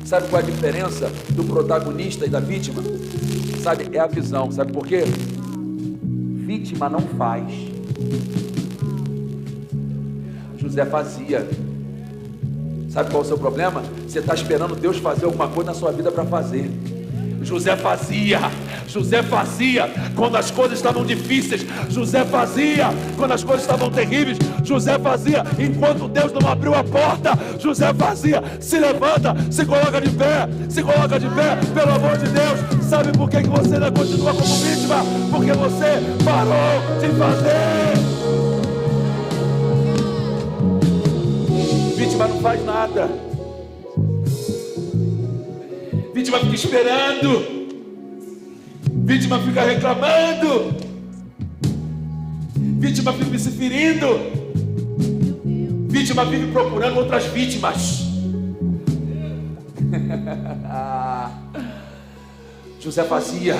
Sabe qual é a diferença do protagonista e da vítima? Sabe, é a visão. Sabe por quê? Vítima não faz. José fazia. Sabe qual é o seu problema? Você está esperando Deus fazer alguma coisa na sua vida para fazer. José fazia quando as coisas estavam difíceis. José fazia quando as coisas estavam terríveis. José fazia enquanto Deus não abriu a porta. José fazia. Se levanta, se coloca de pé, pelo amor de Deus. Sabe por que você ainda continua como vítima? Porque você parou de fazer. Vítima não faz nada. Vítima fica esperando. Vítima fica reclamando. Vítima vive se ferindo. Vítima vive procurando outras vítimas. José fazia.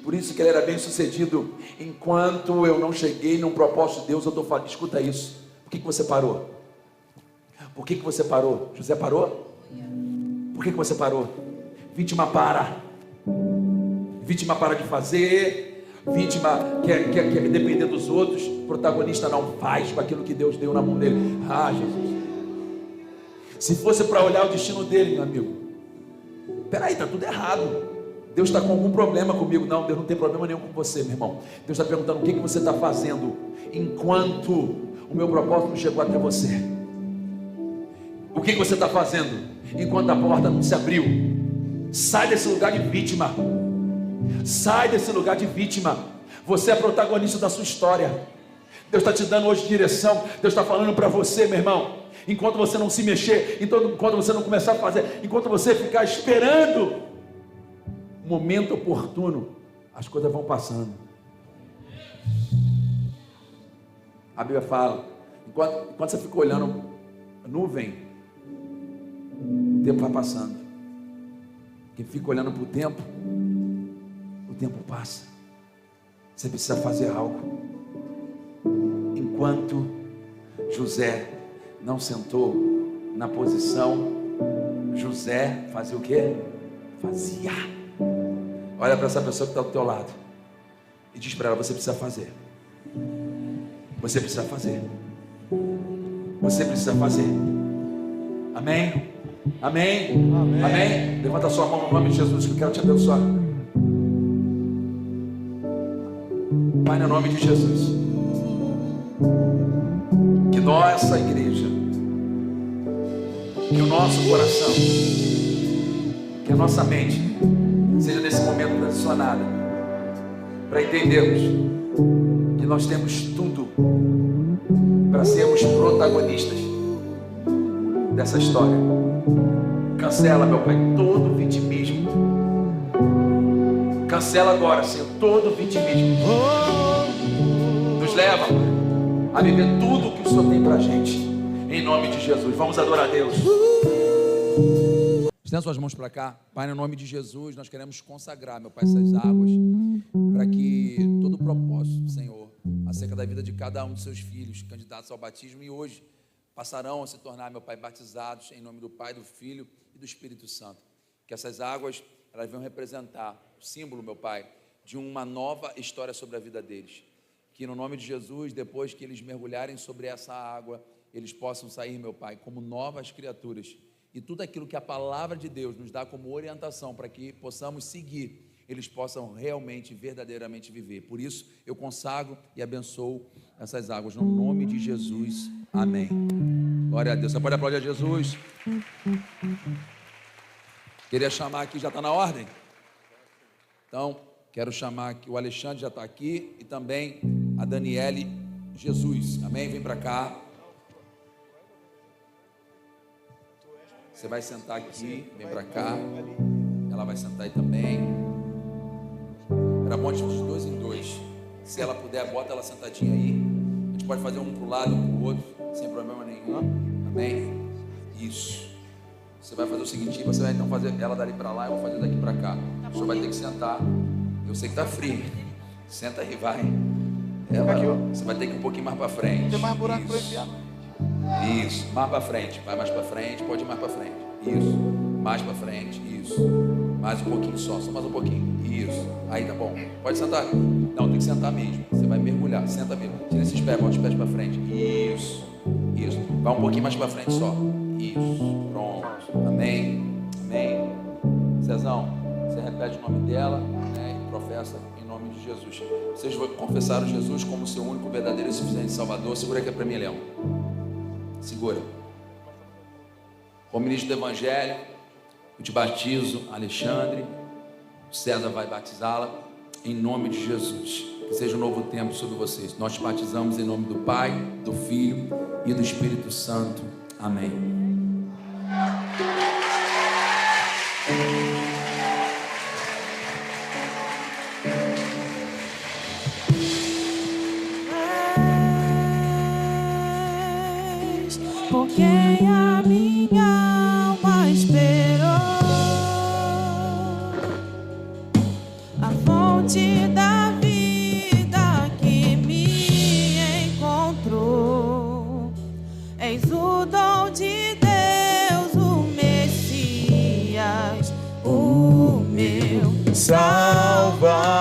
Por isso que ele era bem sucedido. Enquanto eu não cheguei num propósito de Deus, eu estou falando, escuta isso. Por que você parou? Por que você parou? José parou? Por que você parou? Vítima para. Vítima para de fazer. Vítima quer depender dos outros. Protagonista não faz com aquilo que Deus deu na mão dele. Ah, Jesus. Se fosse para olhar o destino dele, meu amigo, peraí, está tudo errado. Deus está com algum problema comigo. Não, Deus não tem problema nenhum com você, meu irmão. Deus está perguntando o que você está fazendo enquanto o meu propósito não chegou até você. O que você está fazendo enquanto a porta não se abriu? Sai desse lugar de vítima. Sai desse lugar de vítima. Você é protagonista da sua história. Deus está te dando hoje direção. Deus está falando para você, meu irmão. Enquanto você não se mexer, enquanto você não começar a fazer, enquanto você ficar esperando o momento oportuno, as coisas vão passando. A Bíblia fala, enquanto você fica olhando a nuvem, o tempo vai passando. Quem fica olhando para o tempo passa. Você precisa fazer algo. Enquanto José não sentou na posição, José fazia o quê? Fazia. Olha para essa pessoa que está do teu lado e diz para ela, você precisa fazer. Você precisa fazer. Você precisa fazer. Amém? Amém? Amém? Amém? Levanta a sua mão no nome de Jesus que eu quero te abençoar. Pai, no nome de Jesus, que nossa igreja, que o nosso coração, que a nossa mente seja nesse momento transicionada para entendermos que nós temos tudo para sermos protagonistas dessa história. Cancela, meu Pai, todo vitimismo. Cancela agora, Senhor, todo vitimismo. Nos leva a viver tudo o que o Senhor tem para a gente. Em nome de Jesus. Vamos adorar a Deus. Estenda suas mãos para cá. Pai, no nome de Jesus, nós queremos consagrar, meu Pai, essas águas, para que todo o propósito, Senhor, acerca da vida de cada um de seus filhos, candidatos ao batismo, e hoje passarão a se tornar, meu Pai, batizados em nome do Pai, do Filho e do Espírito Santo. Que essas águas, elas venham representar o símbolo, meu Pai, de uma nova história sobre a vida deles. Que no nome de Jesus, depois que eles mergulharem sobre essa água, eles possam sair, meu Pai, como novas criaturas. E tudo aquilo que a palavra de Deus nos dá como orientação para que possamos seguir, eles possam realmente, verdadeiramente viver. Por isso, eu consagro e abençoo essas águas, no nome de Jesus. Amém. Glória a Deus. Você pode aplaudir a Jesus? Queria chamar aqui, já está na ordem? Então, quero chamar aqui, o Alexandre já está aqui, e também a Daniele Jesus. Amém? Vem para cá. Você vai sentar aqui, vem para cá. Ela vai sentar aí também. Era bom de dois em dois. Se ela puder, bota ela sentadinha aí. A gente pode fazer um para o lado, um para o outro, sem problema nenhum. Amém? Isso. Você vai fazer o seguinte, você vai então fazer ela dali para lá, eu vou fazer daqui para cá. O senhor vai ter que sentar. Eu sei que tá frio. Senta aí, vai. Você vai ter que ir um pouquinho mais para frente. Tem mais buraco para enfiar. Isso, mais para frente, vai mais para frente, pode ir mais para frente. Isso, mais para frente, isso. Mais um pouquinho só mais um pouquinho. Isso, aí tá bom. Pode sentar. Não, tem que sentar mesmo. Você vai mergulhar, senta mesmo. Tira esses pés, bota os pés para frente. Isso, isso. Vai um pouquinho mais para frente só. Isso, pronto. Amém, amém. Cezão, você repete o nome dela, né, e professa em nome de Jesus. Vocês confessaram Jesus como seu único, verdadeiro e suficiente Salvador. Segura aqui para mim, Leão. Segura. Como ministro do Evangelho, eu te batizo, Alexandre. César vai batizá-la em nome de Jesus. Que seja um novo tempo sobre vocês. Nós te batizamos em nome do Pai, do Filho e do Espírito Santo. Amém. Por quem a minha alma esperou, a fonte da vida que me encontrou. És o dom de Deus, o Messias, o meu Salvador.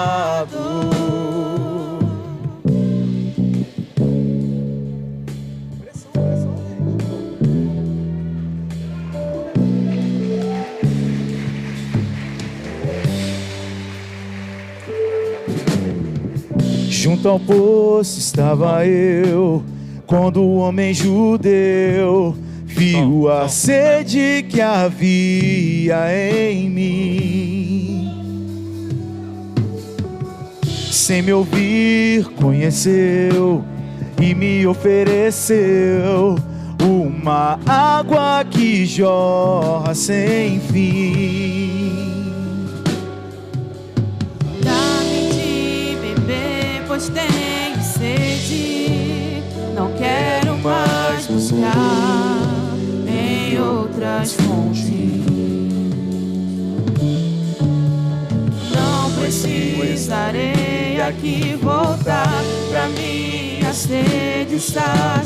Junto ao poço estava eu, quando o homem judeu viu a sede que havia em mim. Sem me ouvir, conheceu e me ofereceu uma água que jorra sem fim. Pois tenho sede, não quero mais buscar em outras fontes. Não precisarei aqui voltar pra minha sede saciar.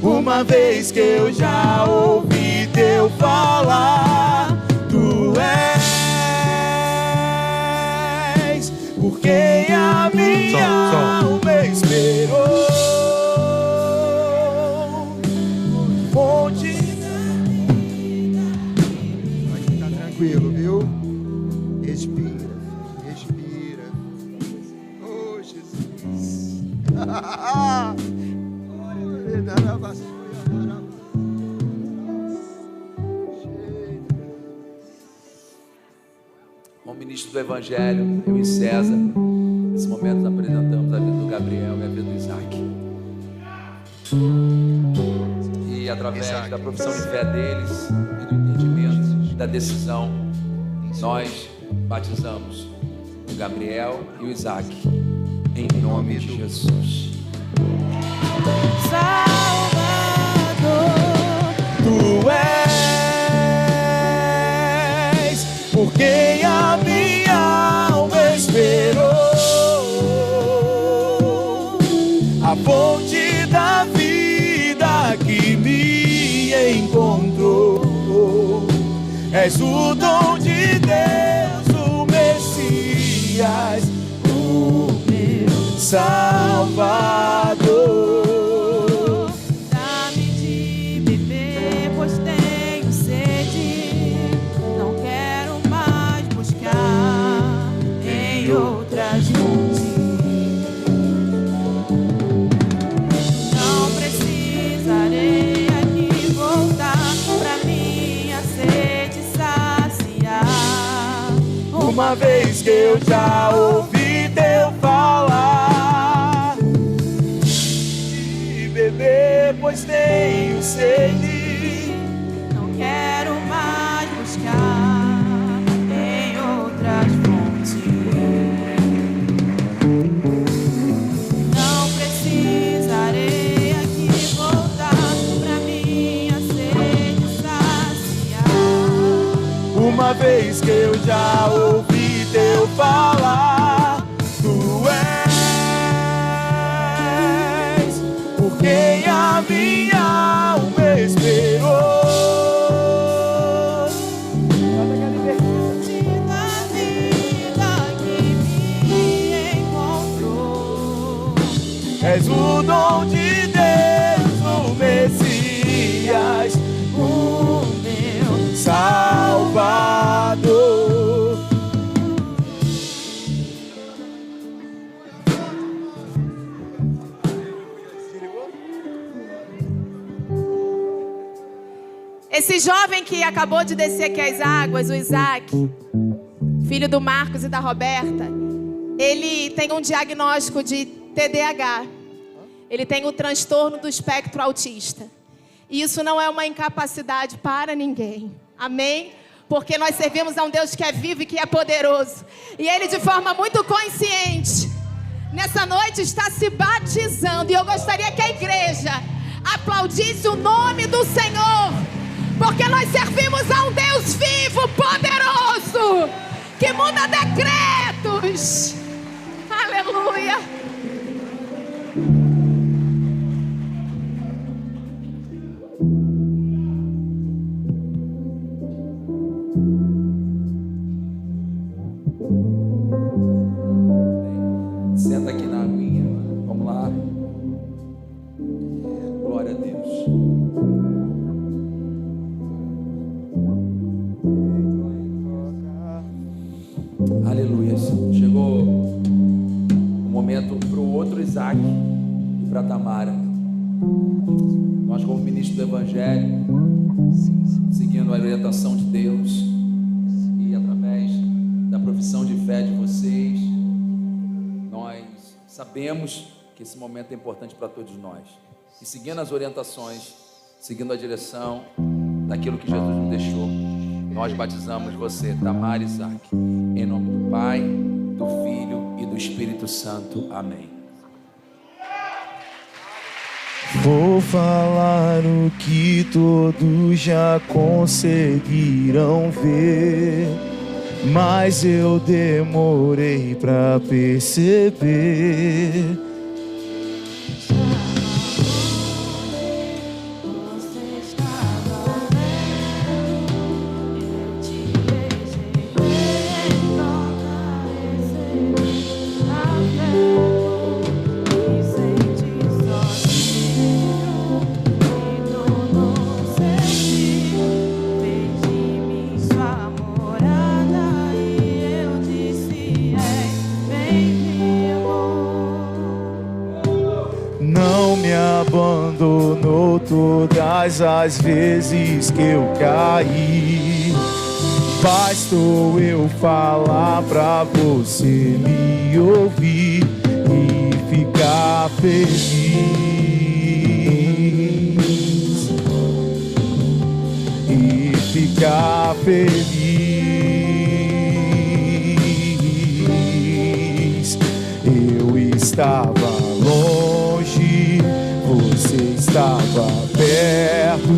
Uma vez que eu já ouvi teu falar, tu és por quem a minha alma esperou. Fonte da vida. Pode ficar tranquilo, viu? Respira, respira. Oh, Jesus. Como ministro do Evangelho, eu e César, nesse momento nós apresentamos a vida do Gabriel e a vida do Isaac. E através da profissão de fé deles e do entendimento da decisão, nós batizamos o Gabriel e o Isaac em nome de Jesus. Salvador, Tu és por quem a minha alma esperou, a fonte da vida que me encontrou. És o dom de Deus, o Messias, o meu Salvador. dá-me de beber, pois tenho sede. Não quero mais buscar em outras fontes. Não precisarei aqui voltar pra minha sede saciar. Uma vez que eu já ouvi teu falar, de beber, pois tenho sede. Não quero mais buscar em outras fontes. Não precisarei aqui voltar pra minha sede saciar. vez que eu já ouvi teu falar. Tu és por quem a minha alma esperou. És o dom de Deus, o Messias, o meu Salvador. Esse jovem que acabou de descer aqui as águas, o Isaac, filho do Marcos e da Roberta, ele tem um diagnóstico de TDAH. Ele tem o transtorno do espectro autista. E isso não é uma incapacidade para ninguém. Amém? Porque nós servimos a um Deus que é vivo e que é poderoso. E ele, de forma muito consciente, nessa noite está se batizando. E eu gostaria que a igreja aplaudisse o nome do Senhor. Porque nós servimos a um Deus vivo, poderoso, que muda decretos. Aleluia. Senta aqui na aguinha. Vamos lá. Glória a Deus. Aleluia. Chegou o momento para o outro Isaac e para Tamara. Nós, como ministro do Evangelho, seguindo a orientação de Deus e através da profissão de fé de vocês, nós sabemos que esse momento é importante para todos nós. E seguindo as orientações, seguindo a direção daquilo que Jesus nos deixou, nós batizamos você, Tamara e Isaac, em nome do Pai, do Filho e do Espírito Santo. Amém. Vou falar o que todos já conseguiram ver, mas eu demorei pra perceber. Abandonou todas as vezes que eu caí. Bastou eu falar pra você me ouvir e ficar feliz. E ficar feliz. Eu estava longe, você estava perto,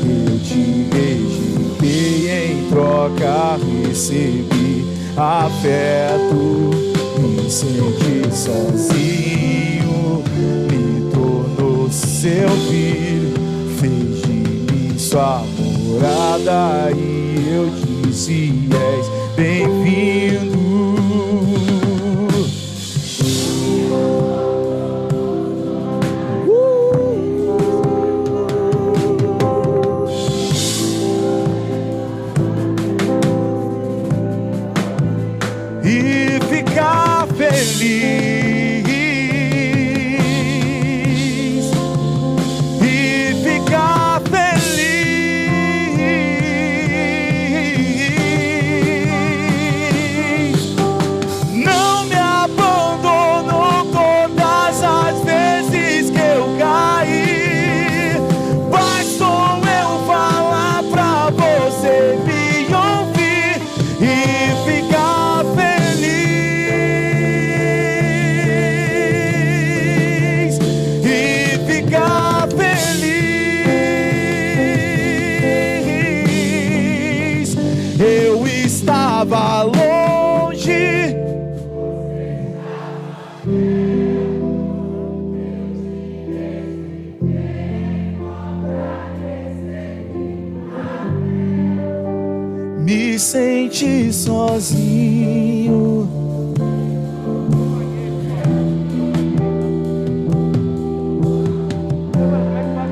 eu te rejeitei, em troca recebi afeto. Me senti sozinho, me tornou seu filho, fez de mim sua morada e eu disse: és bem-vindo. E ficar feliz, e ficar feliz. estava longe. Me senti sozinho.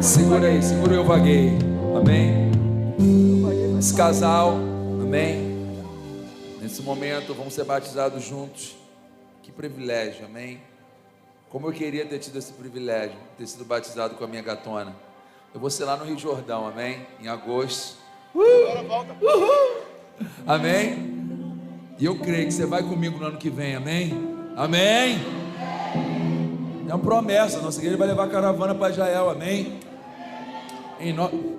Segura aí, segura eu vaguei. Amém? Esse casal, amém? Nesse momento vamos ser batizados juntos. Que privilégio, amém? Como eu queria ter tido esse privilégio, ter sido batizado com a minha gatona. Eu vou ser lá no Rio Jordão, amém? Em agosto. Amém? E eu creio que você vai comigo no ano que vem, amém? Amém? É uma promessa, nossa igreja vai levar a caravana para Israel, amém?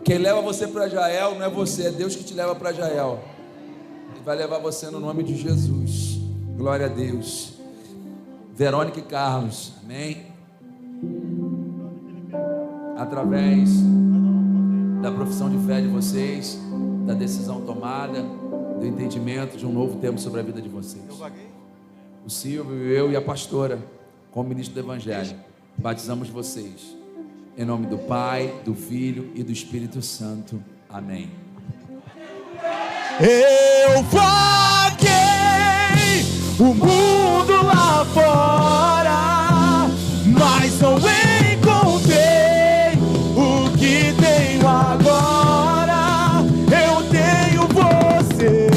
Quem leva você para Israel não é você, é Deus que te leva para Israel. Ele vai levar você no nome de Jesus. Glória a Deus. Verônica e Carlos, amém? Através da profissão de fé de vocês, da decisão tomada, do entendimento de um novo tempo sobre a vida de vocês. O Silvio, eu e a pastora, como ministro do Evangelho, batizamos vocês em nome do Pai, do Filho e do Espírito Santo. Amém. Eu vaguei o mundo lá fora, mas não encontrei o que tenho agora. Eu tenho você,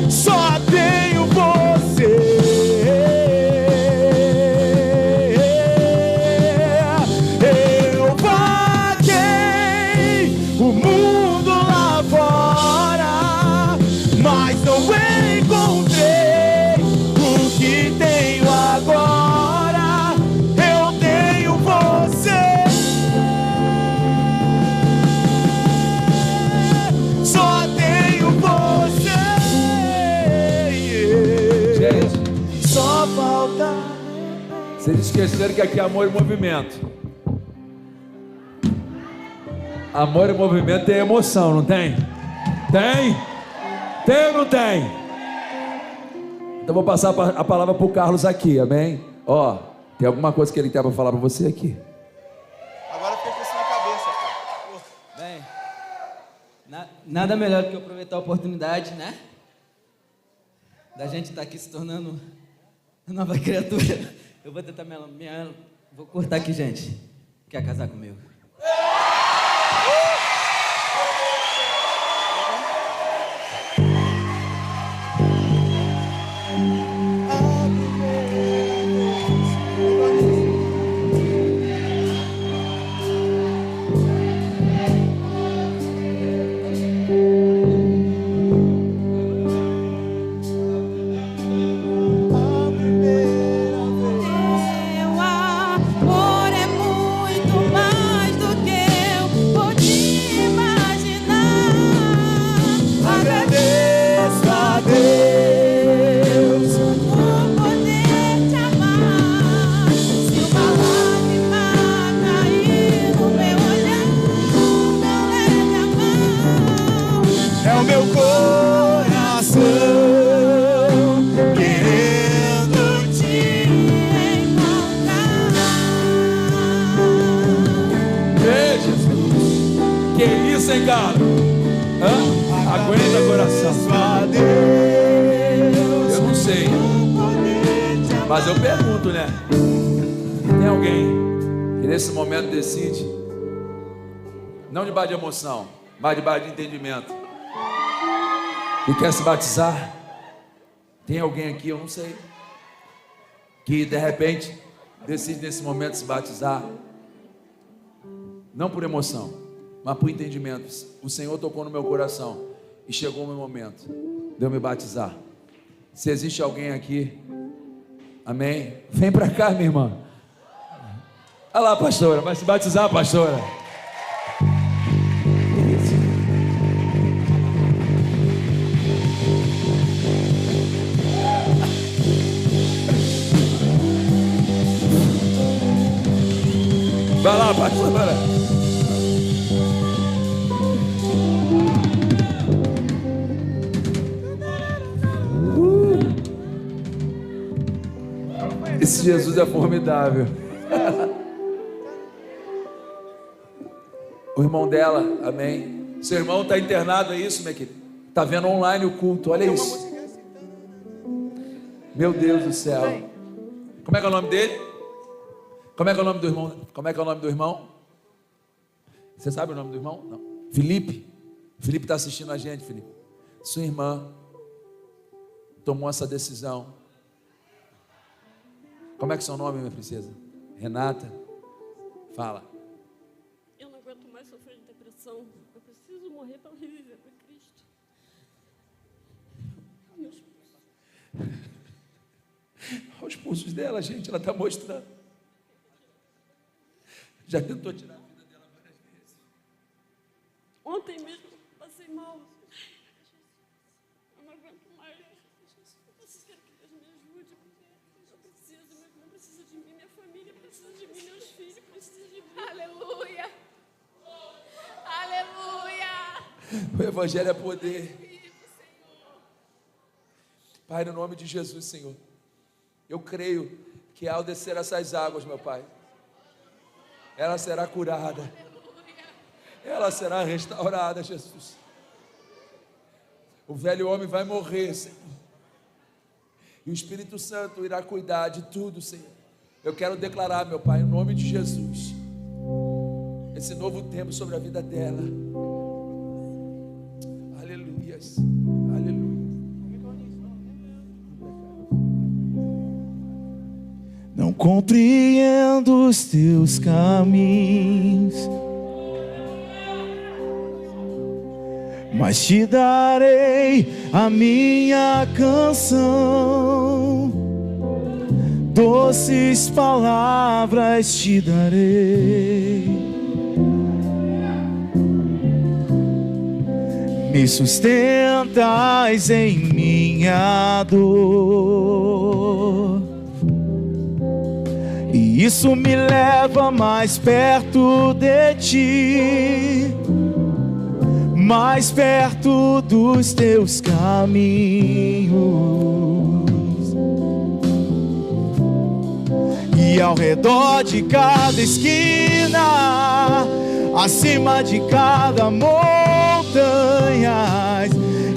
só tenho você. Eu vaguei o mundo lá fora, mas não encontrei o que tenho agora. Eu tenho você, só tenho você. Gente, Só falta. vocês esqueceram que aqui é amor e movimento. Amor e movimento tem emoção, não tem? Tem? Tem ou não tem? Então vou passar a palavra para o Carlos aqui, amém? Ó, tem alguma coisa que ele tem para falar para você aqui? Agora fica com isso na cabeça, cara. Bem, nada melhor do que eu aproveitar a oportunidade, né? Da gente estar aqui se tornando uma nova criatura. Eu vou tentar vou cortar aqui, gente. Quer casar comigo? Seu amor é muito mais do que eu podia imaginar. Agradeço a Deus Por poder te amar. Se uma lágrima cair no meu olhar, não leve a mão. é o meu coração querendo te Ei, Jesus! Que isso, hein, cara? Hã? Aguenta, coração. a Deus. Eu não sei, mas eu pergunto, né? Tem alguém que nesse momento decide, não debaixo de emoção, mas debaixo de entendimento, e quer se batizar? Tem alguém aqui, eu não sei, que de repente decide nesse momento se batizar, não por emoção, mas por entendimento. O Senhor tocou no meu coração e chegou o meu momento de eu me batizar. Se existe alguém aqui, amém? Vem pra cá, minha irmã. Olha lá, pastora, vai se batizar, pastora. Vai lá, pastora. Esse Jesus é formidável. O irmão dela, amém. Seu irmão está internado, é isso, minha querida? Está vendo online o culto, olha isso. Meu Deus do céu. Como é que é o nome dele? Como é que é o nome do irmão? Como é que é o nome do irmão? Você sabe o nome do irmão? Não. Felipe. Felipe está assistindo a gente, Felipe. Sua irmã tomou essa decisão. Como é que é o seu nome, minha princesa? Renata. Fala. Eu não aguento mais sofrer de depressão. Eu preciso morrer para reviver para Cristo. Meus pulsos. Olha os pulsos dela, gente, ela está mostrando. Já tentou tirar a vida dela várias vezes. Ontem mesmo passei mal. Eu não aguento mais. Eu preciso que Deus me ajude. Eu preciso, meu irmão precisa de mim, minha família precisa de mim, meus filhos precisam de mim. Aleluia! Aleluia! O Evangelho é poder. Pai, no nome de Jesus, Senhor, eu creio que ao descer essas águas, meu Pai, ela será curada, ela será restaurada, Jesus. O velho homem vai morrer, Senhor, e o Espírito Santo irá cuidar de tudo, Senhor. Eu quero declarar, meu Pai, em nome de Jesus, esse novo tempo sobre a vida dela. Aleluias, aleluia. Não compreendo os teus caminhos, mas te darei a minha canção, doces palavras te darei. Me sustentas em minha dor, e isso me leva mais perto de ti, mais perto dos teus caminhos. E ao redor de cada esquina, acima de cada montanha,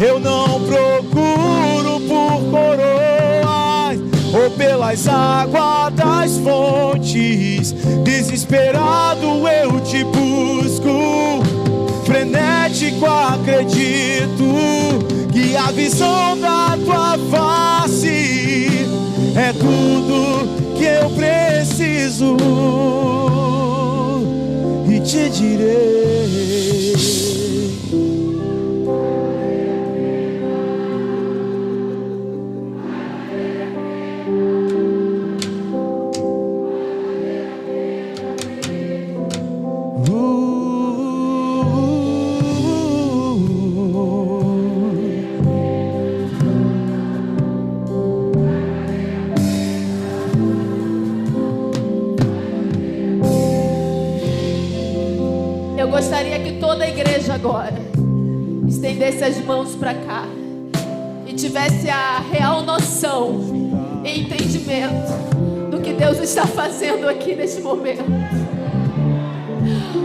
eu não procuro por coroas ou pelas águas das fontes. Desesperado eu te busco, frenético acredito que a visão da tua face é tudo que eu preciso, e te direi. Eu gostaria que toda a igreja agora estendesse as mãos para cá e tivesse a real noção e entendimento do que Deus está fazendo aqui neste momento.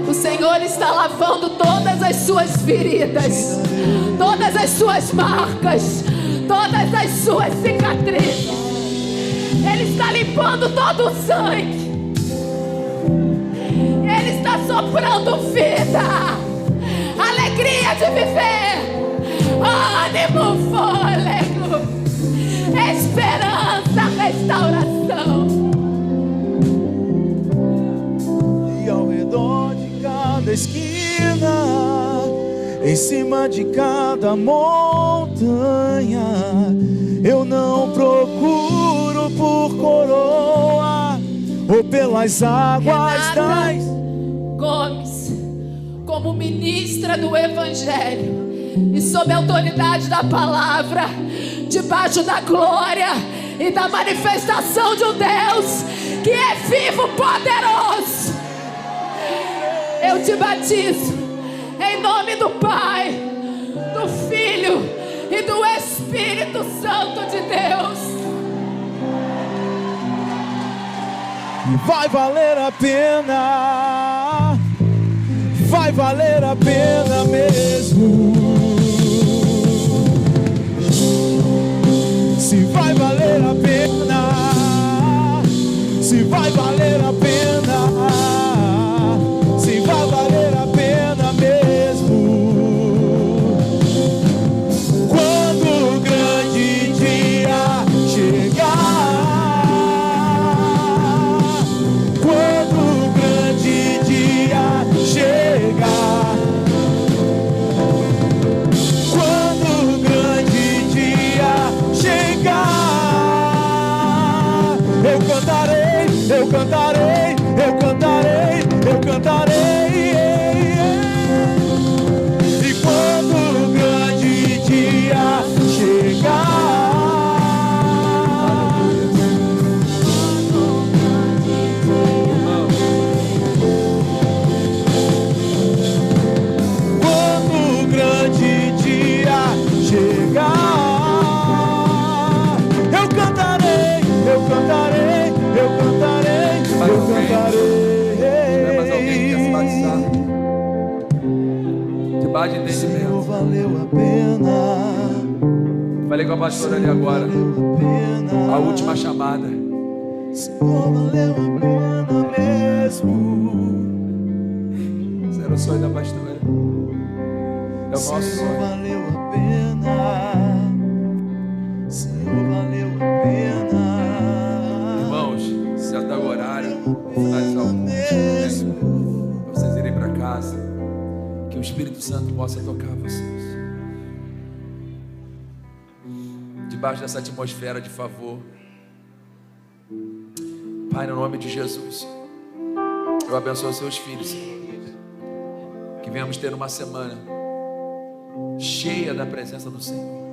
O Senhor está lavando todas as suas feridas, todas as suas marcas, todas as suas cicatrizes. Ele está limpando todo o sangue. Ele está soprando vida, alegria de viver, ânimo, fôlego, esperança, restauração. E ao redor de cada esquina, em cima de cada montanha, eu não procuro por coroa ou pelas águas das... Gomes, como ministra do Evangelho e sob a autoridade da palavra, debaixo da glória e da manifestação de um Deus que é vivo, poderoso, eu te batizo em nome do Pai, do Filho e do Espírito Santo de Deus. vai valer a pena, vai valer a pena mesmo. Se vai valer a pena, se vai valer a pena, se vai valer a pena mesmo. Quando o grande dia chegar, quando o grande dia chegar, quando o grande dia chegar, eu cantarei, eu cantarei, eu cantarei, eu cantarei. E quando o grande dia chegar, quando o grande dia chegar, eu cantarei, eu cantarei, eu cantarei, eu cantarei. Tiver mais alguém que quer se batizar, debaixo de Senhor, entendimento. valeu a pena. Falei com a pastora ali agora. A última chamada. Senhor, valeu a pena mesmo. Esse era o sonho da pastora. É o nosso Senhor, sonho. valeu a pena. Senhor, valeu a pena. Irmãos, se já está o horário, vou finalizar o culto. Para vocês irem para casa. Que o Espírito Santo possa tocar vocês. Debaixo dessa atmosfera de favor. Pai, no nome de Jesus, eu abençoo os seus filhos, Senhor. Que venhamos ter uma semana cheia da presença do Senhor.